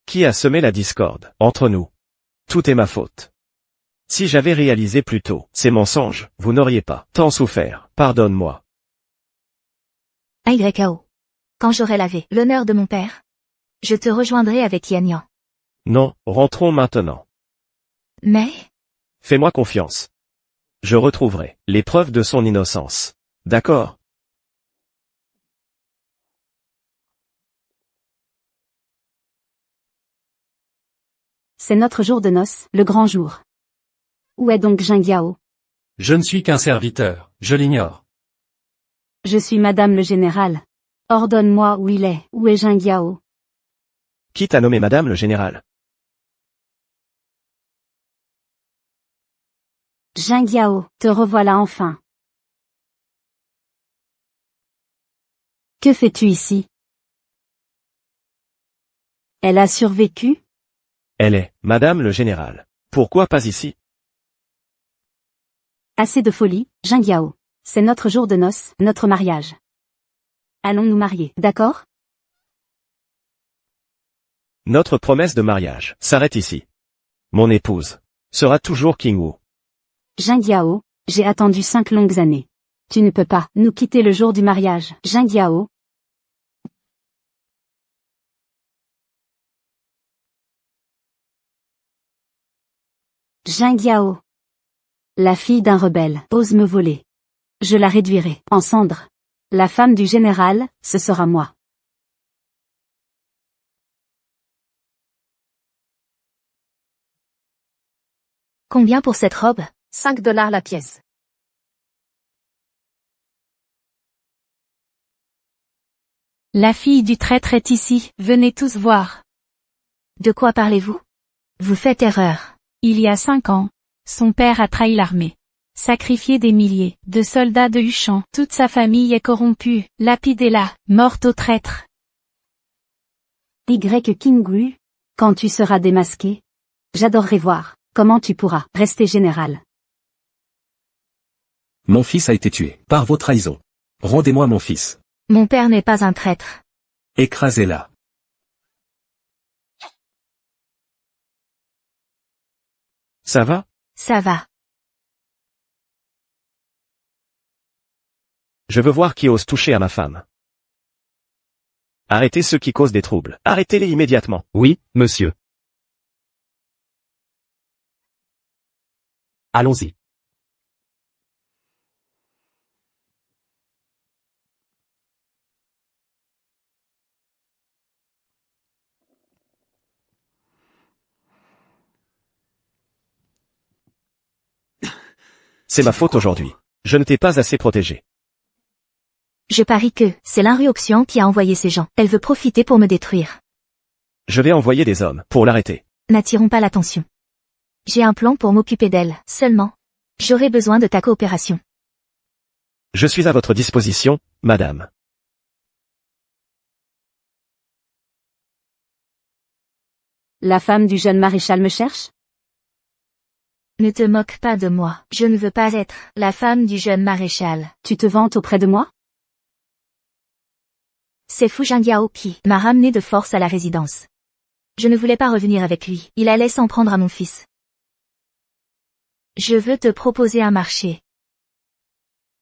Qui a semé la discorde entre nous? Tout est ma faute. Si j'avais réalisé plus tôt ces mensonges, vous n'auriez pas tant souffert. Pardonne-moi. YKO. Quand j'aurai lavé l'honneur de mon père, je te rejoindrai avec Yan Yan. Non, rentrons maintenant. Mais, Fais-moi confiance. Je retrouverai les preuves de son innocence. D'accord? C'est notre jour de noces, le grand jour. Où est donc Jingyao? Je ne suis qu'un serviteur, je l'ignore. Je suis Madame le Général. Ordonne-moi où il est, où est Jingyao? Qui t'a nommé Madame le Général? Jingyao, te revoilà enfin. Que fais-tu ici? Elle a survécu? Elle est Madame le Général. Pourquoi pas ici? Assez de folie, Jingyao. C'est notre jour de noces, notre mariage. Allons nous marier, d'accord? Notre promesse de mariage s'arrête ici. Mon épouse sera toujours Qingwu. Jingyao, j'ai attendu 5 longues années. Tu ne peux pas nous quitter le jour du mariage, Jingyao. Jingyao. La fille d'un rebelle ose me voler. Je la réduirai en cendres. La femme du général, ce sera moi. Combien pour cette robe? 5 $ la pièce. La fille du traître est ici, venez tous voir. De quoi parlez-vous? Vous faites erreur. Il y a 5 ans, son père a trahi l'armée. Sacrifié des milliers de soldats de Huchan. Toute sa famille est corrompue, lapidez-la, morte au traître. Y Qingwu, quand tu seras démasqué, j'adorerais voir comment tu pourras rester général. Mon fils a été tué par vos trahisons. Rendez-moi mon fils. Mon père n'est pas un traître. Écrasez-la. Ça va? Ça va. Je veux voir qui ose toucher à ma femme. Arrêtez ceux qui causent des troubles. Arrêtez-les immédiatement. Oui, monsieur. Allons-y. C'est ma faute aujourd'hui. Je ne t'ai pas assez protégé. Je parie que c'est l'Inruoxian qui a envoyé ces gens. Elle veut profiter pour me détruire. Je vais envoyer des hommes pour l'arrêter. N'attirons pas l'attention. J'ai un plan pour m'occuper d'elle, seulement. J'aurai besoin de ta coopération. Je suis à votre disposition, madame. La femme du jeune maréchal me cherche? Ne te moque pas de moi. Je ne veux pas être la femme du jeune maréchal. Tu te vantes auprès de moi? C'est Fu Jingyao qui m'a ramené de force à la résidence. Je ne voulais pas revenir avec lui. Il allait s'en prendre à mon fils. Je veux te proposer un marché.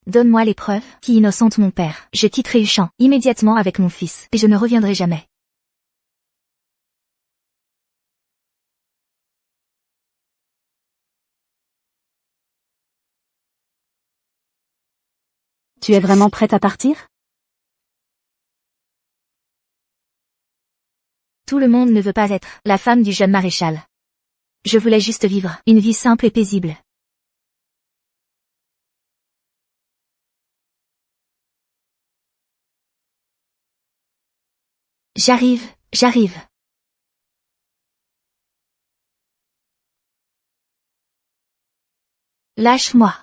Donne-moi les preuves qui innocentent mon père. Je quitterai Huchan immédiatement avec mon fils et je ne reviendrai jamais. Tu es vraiment prête à partir? Tout le monde ne veut pas être la femme du jeune maréchal. Je voulais juste vivre une vie simple et paisible. J'arrive. Lâche-moi.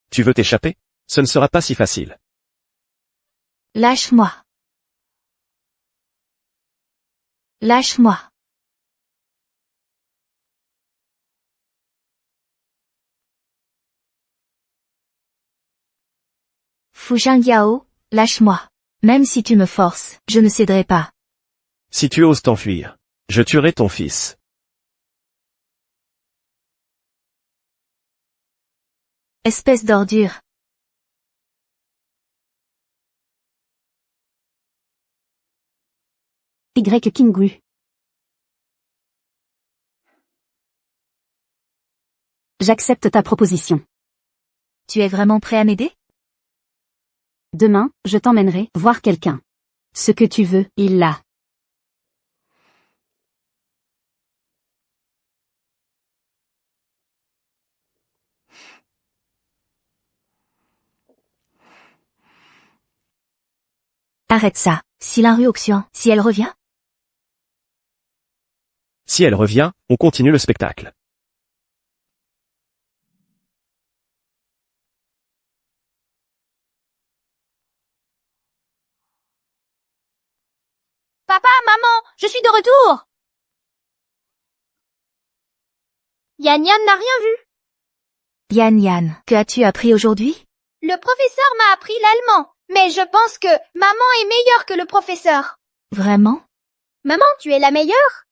Tu veux t'échapper? Ce ne sera pas si facile. Lâche-moi. Lâche-moi. Fu Jingyao, lâche-moi. Même si tu me forces, je ne céderai pas. Si tu oses t'enfuir, je tuerai ton fils. Espèce d'ordure. Y Qingwu. J'accepte ta proposition. Tu es vraiment prêt à m'aider? Demain, je t'emmènerai voir quelqu'un. Ce que tu veux, il l'a. Arrête ça. Si l'inruction, si elle revient? Si elle revient, on continue le spectacle. Papa, maman, je suis de retour. Yan Yan n'a rien vu. Yan Yan, que as-tu appris aujourd'hui? Le professeur m'a appris l'allemand, mais je pense que maman est meilleure que le professeur. Vraiment? Maman, tu es la meilleure?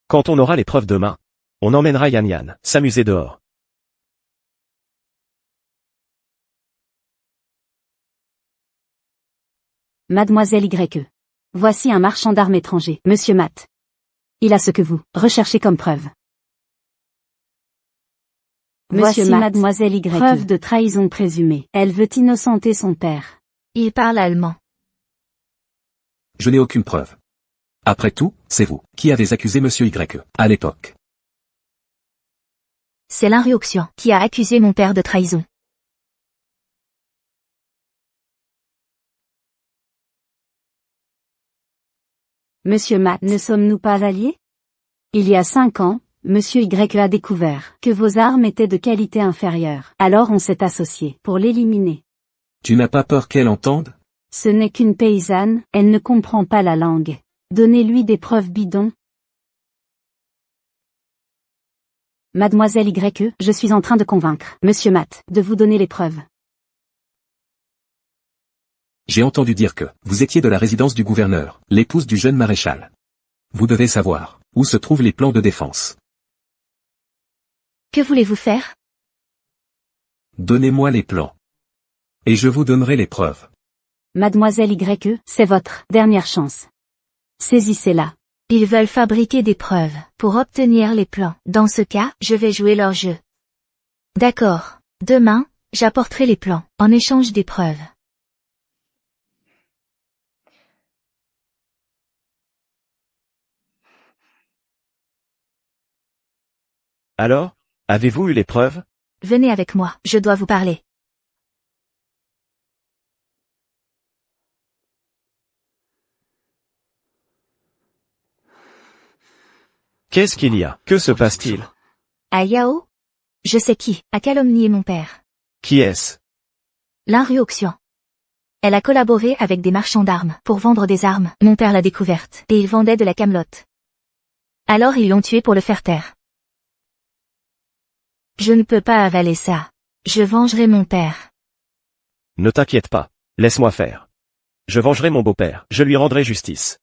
Quand on aura l'épreuve demain, on emmènera Yan Yan s'amuser dehors. Mademoiselle Y. Voici un marchand d'armes étranger, Monsieur Matt. Il a ce que vous recherchez comme preuve. Monsieur Voici Matt, Mademoiselle Y. preuve de trahison présumée. Elle veut innocenter son père. Il parle allemand. Je n'ai aucune preuve. Après tout, c'est vous qui avez accusé Monsieur Y, à l'époque. C'est l'inruction qui a accusé mon père de trahison. Monsieur Matt, ne sommes-nous pas alliés? Il y a 5 ans, Monsieur Y a découvert que vos armes étaient de qualité inférieure. Alors on s'est associé pour l'éliminer. Tu n'as pas peur qu'elle entende? Ce n'est qu'une paysanne, elle ne comprend pas la langue. Donnez-lui des preuves bidons. Mademoiselle Y, je suis en train de convaincre Monsieur Matt de vous donner les preuves. J'ai entendu dire que vous étiez de la résidence du gouverneur, l'épouse du jeune maréchal. Vous devez savoir où se trouvent les plans de défense. Que voulez-vous faire? Donnez-moi les plans. Et je vous donnerai les preuves. Mademoiselle Y, c'est votre dernière chance. Saisissez-la. Ils veulent fabriquer des preuves pour obtenir les plans. Dans ce cas, je vais jouer leur jeu. D'accord. Demain, j'apporterai les plans, en échange des preuves. Alors, avez-vous eu les preuves? Venez avec moi, je dois vous parler. Qu'est-ce qu'il y a? Que se passe-t-il? À Yao? Je sais qui a calomnié mon père. Qui est-ce? L'inruction. Elle a collaboré avec des marchands d'armes pour vendre des armes. Mon père l'a découverte, et il vendait de la camelote. Alors ils l'ont tué pour le faire taire. Je ne peux pas avaler ça. Je vengerai mon père. Ne t'inquiète pas. Laisse-moi faire. Je vengerai mon beau-père. Je lui rendrai justice.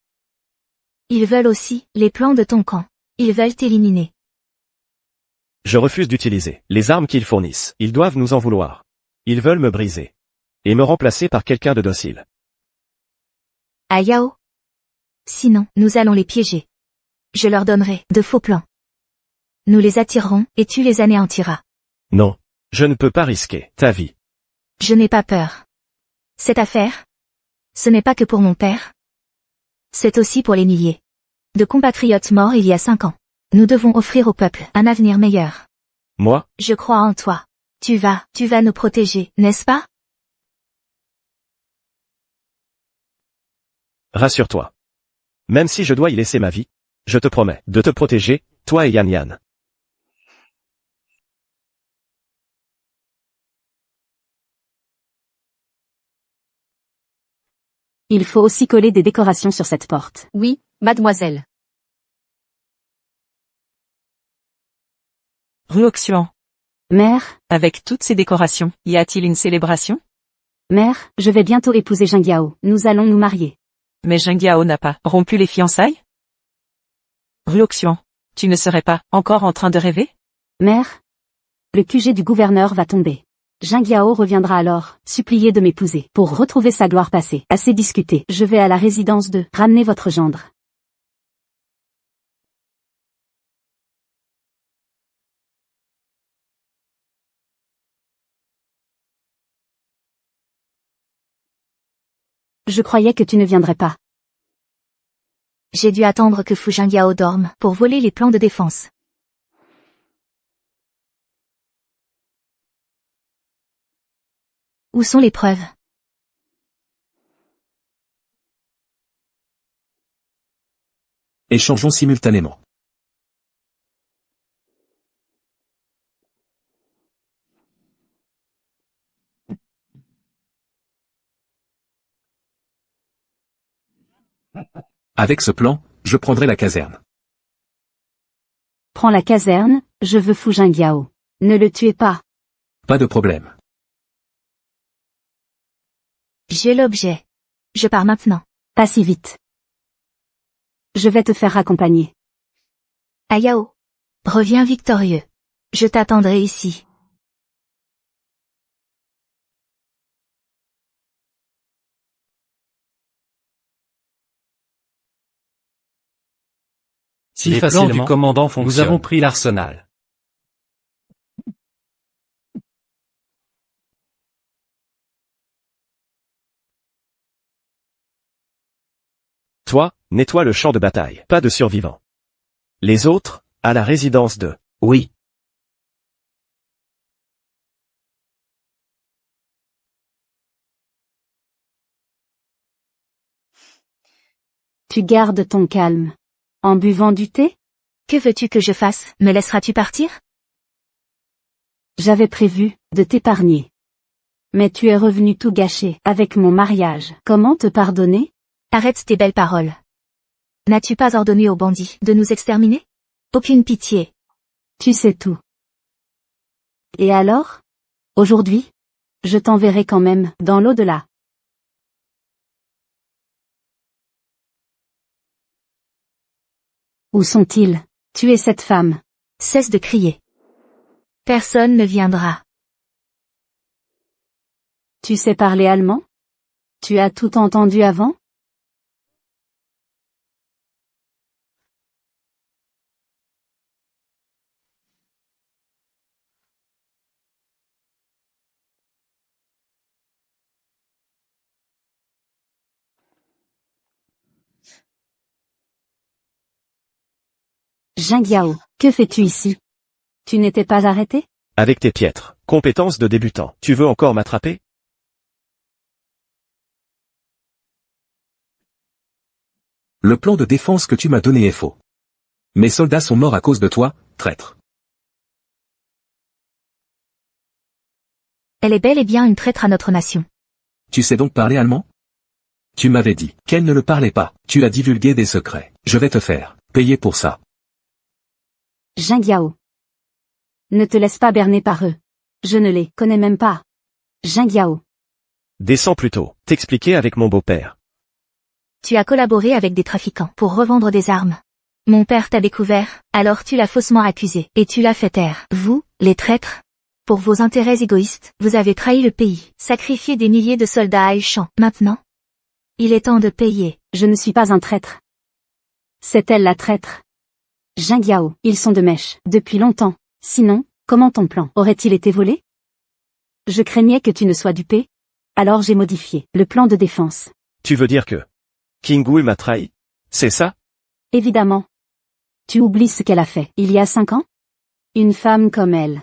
Ils veulent aussi les plans de ton camp. Ils veulent t'éliminer. Je refuse d'utiliser les armes qu'ils fournissent. Ils doivent nous en vouloir. Ils veulent me briser. Et me remplacer par quelqu'un de docile. À Yao? Sinon, nous allons les piéger. Je leur donnerai de faux plans. Nous les attirerons, et tu les anéantiras. Non. Je ne peux pas risquer ta vie. Je n'ai pas peur. Cette affaire? Ce n'est pas que pour mon père. C'est aussi pour les milliers de compatriotes morts il y a 5 ans. Nous devons offrir au peuple un avenir meilleur. Moi? Je crois en toi. Tu vas nous protéger, n'est-ce pas? Rassure-toi. Même si je dois y laisser ma vie, je te promets de te protéger, toi et Yan Yan. Il faut aussi coller des décorations sur cette porte. Oui, mademoiselle. Ruoxian. Mère, Avec toutes ces décorations, y a-t-il une célébration? mère, je vais bientôt épouser Jingyao. Nous allons nous marier. Mais Jingyao n'a pas rompu les fiançailles? Ruoxian. Tu ne serais pas encore en train de rêver? Mère, le QG du gouverneur va tomber. Jingyao reviendra alors, supplier de m'épouser, pour retrouver sa gloire passée. Assez discuté. Je vais à la résidence de ramener votre gendre. Je croyais que tu ne viendrais pas. J'ai dû attendre que Fu Jingyao dorme pour voler les plans de défense. Où sont les preuves? Échangeons simultanément. Avec ce plan, je prendrai la caserne. Prends la caserne, je veux Fu Jingjiao. Ne le tuez pas. Pas de problème. J'ai l'objet. Je pars maintenant. Pas si vite. Je vais te faire raccompagner. Ayao. Reviens victorieux. Je t'attendrai ici. Si Les plans facilement, du commandant nous fonctionnent. avons pris l'arsenal. Toi, nettoie le champ de bataille. Pas de survivants. Les autres, à la résidence de... Oui. Tu gardes ton calme. En buvant du thé? Que veux-tu que je fasse? Me laisseras-tu partir? J'avais prévu de t'épargner. Mais tu es revenu tout gâcher avec mon mariage. Comment te pardonner? Arrête tes belles paroles. N'as-tu pas ordonné aux bandits de nous exterminer? Aucune pitié. Tu sais tout. Et alors? Aujourd'hui? Je t'enverrai quand même dans l'au-delà. Où sont-ils? Tuez cette femme. Cesse de crier. Personne ne viendra. Tu sais parler allemand? Tu as tout entendu avant? Jingjiao, que fais-tu ici? Tu n'étais pas arrêté? Avec tes piètres compétences de débutant, tu veux encore m'attraper? Le plan de défense que tu m'as donné est faux. Mes soldats sont morts à cause de toi, traître. Elle est bel et bien une traître à notre nation. Tu sais donc parler allemand? Tu m'avais dit qu'elle ne le parlait pas. Tu as divulgué des secrets. Je vais te faire payer pour ça. Jingjiao. Ne te laisse pas berner par eux. Je ne les connais même pas. Jingjiao. Descends plutôt, t'expliquer avec mon beau-père. Tu as collaboré avec des trafiquants pour revendre des armes. Mon père t'a découvert, alors tu l'as faussement accusé, et tu l'as fait taire. Vous, les traîtres, pour vos intérêts égoïstes, vous avez trahi le pays, sacrifié des milliers de soldats à Yuchan. Maintenant, il est temps de payer. Je ne suis pas un traître. C'est elle la traître. Jingjiao, ils sont de mèche, depuis longtemps. Sinon, comment ton plan aurait-il été volé? Je craignais que tu ne sois dupé. Alors j'ai modifié le plan de défense. Tu veux dire que King Wu m'a trahi? C'est ça? Évidemment. Tu oublies ce qu'elle a fait il y a 5 ans? Une femme comme elle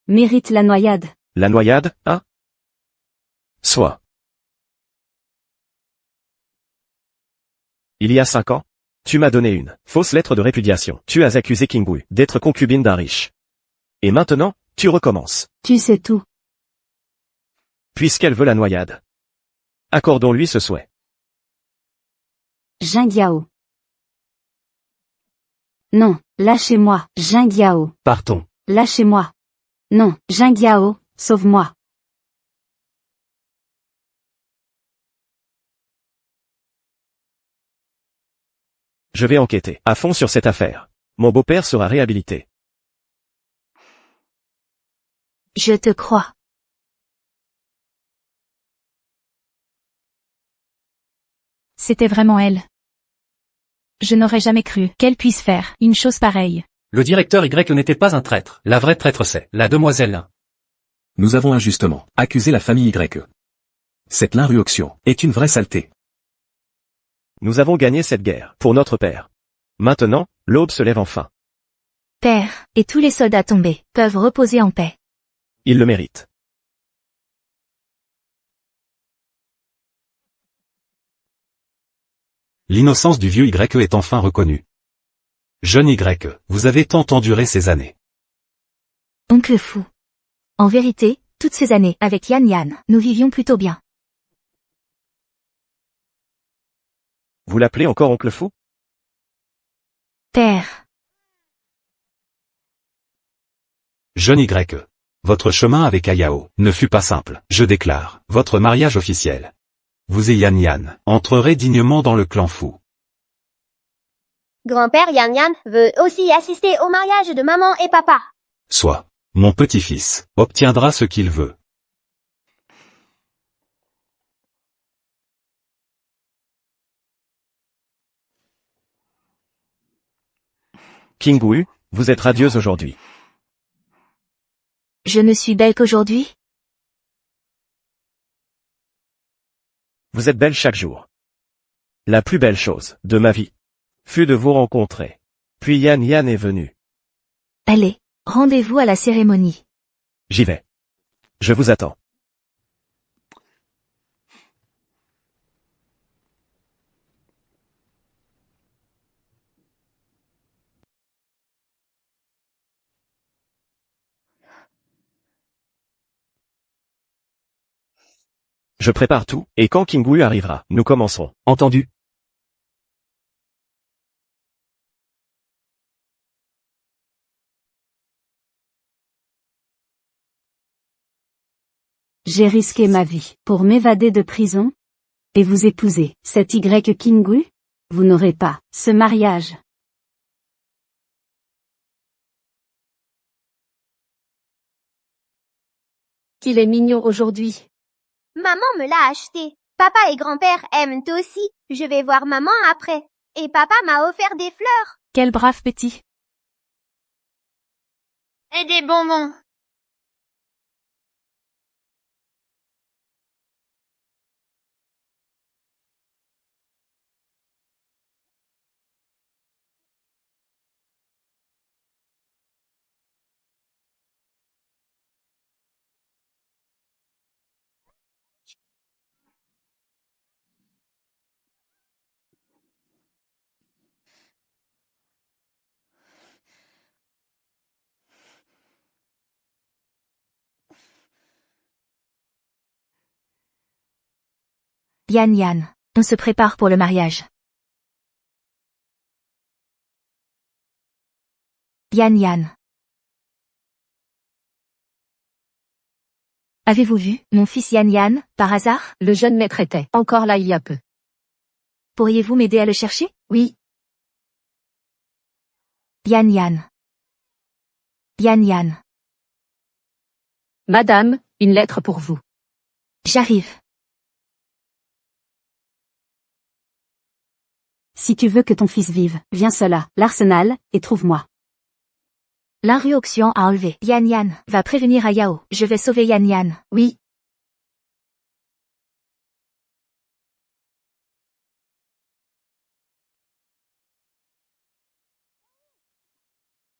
mérite la noyade. La noyade, hein? Soit. Il y a 5 ans, tu m'as donné une fausse lettre de répudiation. Tu as accusé King Wu d'être concubine d'un riche. Et maintenant, tu recommences. Tu sais tout. Puisqu'elle veut la noyade. Accordons-lui ce souhait. Jingjiao. Non, lâchez-moi, Jingjiao. Partons. Lâchez-moi. Non, Jingjiao, sauve-moi. Je vais enquêter à fond sur cette affaire. Mon beau-père sera réhabilité. Je te crois. C'était vraiment elle. Je n'aurais jamais cru qu'elle puisse faire une chose pareille. Le directeur Y n'était pas un traître. La vraie traître c'est la demoiselle Lin. Nous avons injustement accusé la famille Y. Cette Lin-Ruoxian est une vraie saleté. Nous avons gagné cette guerre pour notre père. Maintenant, l'aube se lève enfin. Père, et tous les soldats tombés, peuvent reposer en paix. Il le mérite. L'innocence du vieux Y est enfin reconnue. Jeune Y, vous avez tant enduré ces années. Oncle fou. En vérité, toutes ces années, avec Yan Yan, nous vivions plutôt bien. Vous l'appelez encore oncle fou? Père. Jeune Y. Votre chemin avec Ayao ne fut pas simple. Je déclare votre mariage officiel. Vous et Yan Yan entrerez dignement dans le clan fou. Grand-père Yan Yan veut aussi assister au mariage de maman et papa. Soit. Mon petit-fils obtiendra ce qu'il veut. King-Gu, vous êtes radieuse aujourd'hui. Je ne suis belle qu'aujourd'hui? Vous êtes belle chaque jour. La plus belle chose de ma vie fut de vous rencontrer. Puis Yan Yan est venu. Allez, rendez-vous à la cérémonie. J'y vais. Je vous attends. Je prépare tout, et quand King-Gu arrivera, nous commencerons. Entendu. J'ai risqué ma vie pour m'évader de prison. Et vous épouser cet Y King-Gu? Vous n'aurez pas ce mariage. Qu'il est mignon aujourd'hui. Maman me l'a acheté. Papa et grand-père aiment aussi. Je vais voir maman après. Et papa m'a offert des fleurs. Quel brave petit. Et des bonbons. Yan Yan, on se prépare pour le mariage. Yan Yan. Avez-vous vu, mon fils Yan Yan, par hasard? Le jeune maître était encore là il y a peu. Pourriez-vous m'aider à le chercher? Oui. Yan Yan. Yan Yan. Madame, une lettre pour vous. J'arrive. Si tu veux que ton fils vive, viens seul à l'arsenal, et trouve-moi. La rue Oxian a enlevé. Yan Yan va prévenir Ayao. Je vais sauver Yan Yan. Oui.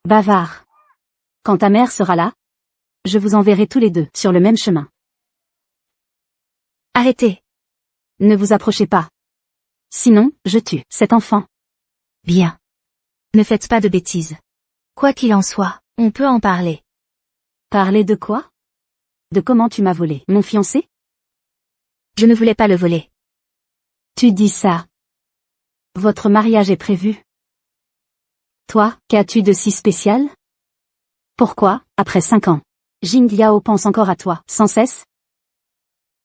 Bavard. Quand ta mère sera là, je vous enverrai tous les deux sur le même chemin. Arrêtez. Ne vous approchez pas. Sinon, je tue cet enfant. Bien. Ne faites pas de bêtises. Quoi qu'il en soit, on peut en parler. Parler de quoi? De comment tu m'as volé mon fiancé? Je ne voulais pas le voler. Tu dis ça. Votre mariage est prévu. Toi, qu'as-tu de si spécial? Pourquoi, après 5 ans, Jing Liao pense encore à toi, sans cesse?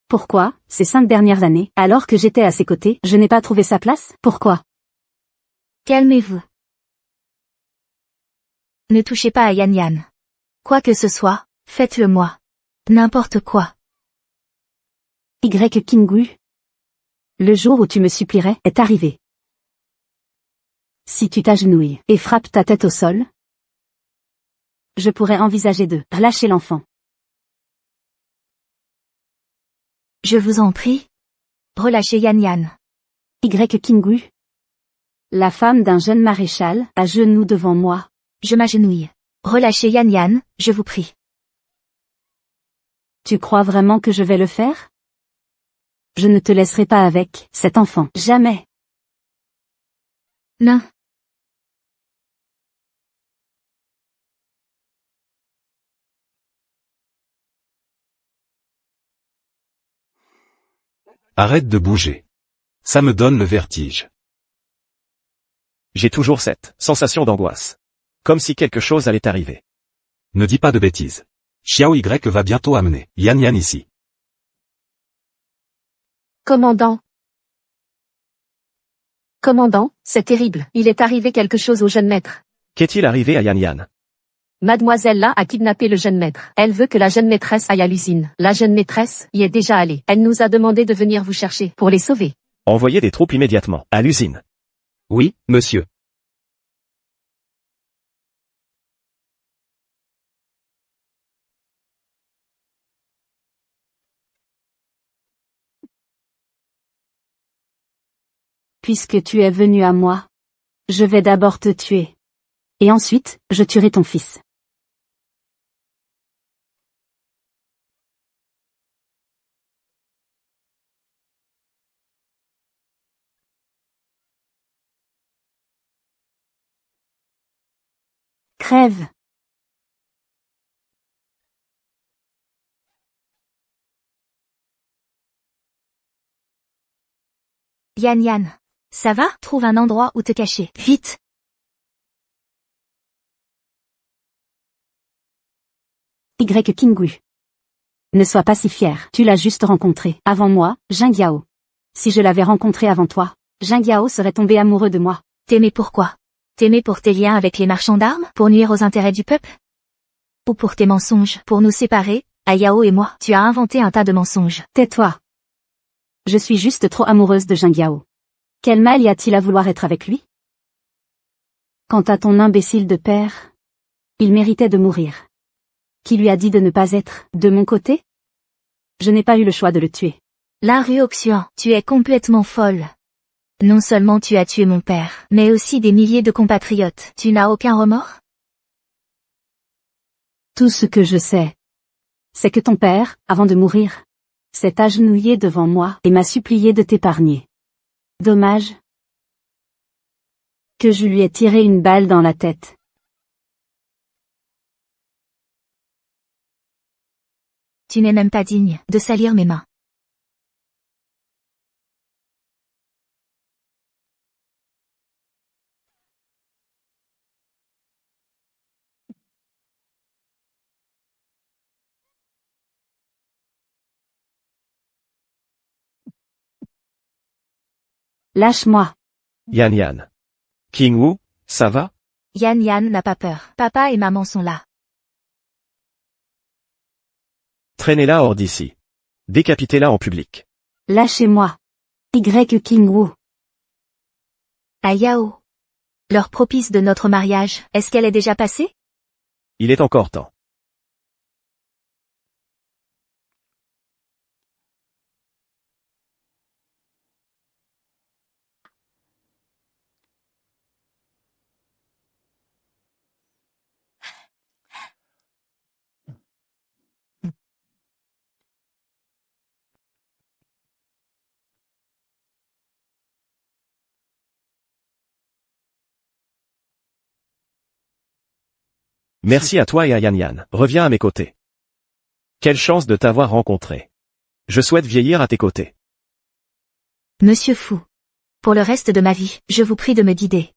Pourquoi, ces 5 dernières années, alors que j'étais à ses côtés, je n'ai pas trouvé sa place? Pourquoi? Calmez-vous. Ne touchez pas à Yan Yan. Quoi que ce soit, faites-le moi. N'importe quoi. Y King-Gu. Le jour où tu me supplierais est arrivé. Si tu t'agenouilles et frappes ta tête au sol, je pourrais envisager de relâcher l'enfant. Je vous en prie. Relâchez Yan Yan. Y King-Gu. La femme d'un jeune maréchal, à genoux devant moi. Je m'agenouille. Relâchez Yan Yan, je vous prie. Tu crois vraiment que je vais le faire? Je ne te laisserai pas avec cet enfant. Jamais. Non. Arrête de bouger. Ça me donne le vertige. J'ai toujours cette sensation d'angoisse. Comme si quelque chose allait arriver. Ne dis pas de bêtises. Xiao Y va bientôt amener Yan Yan ici. Commandant. Commandant, c'est terrible. Il est arrivé quelque chose au jeune maître. Qu'est-il arrivé à Yan Yan? Mademoiselle là a kidnappé le jeune maître. Elle veut que la jeune maîtresse aille à l'usine. La jeune maîtresse y est déjà allée. Elle nous a demandé de venir vous chercher pour les sauver. Envoyez des troupes immédiatement à l'usine. Oui, monsieur. Puisque tu es venu à moi, je vais d'abord te tuer. Et ensuite, je tuerai ton fils. Crève. Yan Yan. Ça va? Trouve un endroit où te cacher. Vite. Y Kingu. Ne sois pas si fier. Tu l'as juste rencontré. Avant moi, Jing Yao. Si je l'avais rencontré avant toi, Jing Yao serait tombé amoureux de moi. T'aimais pourquoi? T'aimais pour tes liens avec les marchands d'armes? Pour nuire aux intérêts du peuple? Ou pour tes mensonges? Pour nous séparer, Ayao et moi? Tu as inventé un tas de mensonges. Tais-toi. Je suis juste trop amoureuse de Jing Yao. Quel mal y a-t-il à vouloir être avec lui? Quant à ton imbécile de père, il méritait de mourir. Qui lui a dit de ne pas être de mon côté? Je n'ai pas eu le choix de le tuer. La rue Oxuan, tu es complètement folle. Non seulement tu as tué mon père, mais aussi des milliers de compatriotes. Tu n'as aucun remords? Tout ce que je sais, c'est que ton père, avant de mourir, s'est agenouillé devant moi et m'a supplié de t'épargner. Dommage que je lui ai tiré une balle dans la tête. Tu n'es même pas digne de salir mes mains. Lâche-moi. Yan Yan. King Wu, ça va? Yan Yan n'a pas peur. Papa et maman sont là. Traînez-la hors d'ici. Décapitez-la en public. Lâchez-moi. Y King Wu. Ayao. L'heure propice de notre mariage, est-ce qu'elle est déjà passée? Il est encore temps. Merci à toi et à Yan Yan. Reviens à mes côtés. Quelle chance de t'avoir rencontré. Je souhaite vieillir à tes côtés. Monsieur Fou. Pour le reste de ma vie, je vous prie de me guider.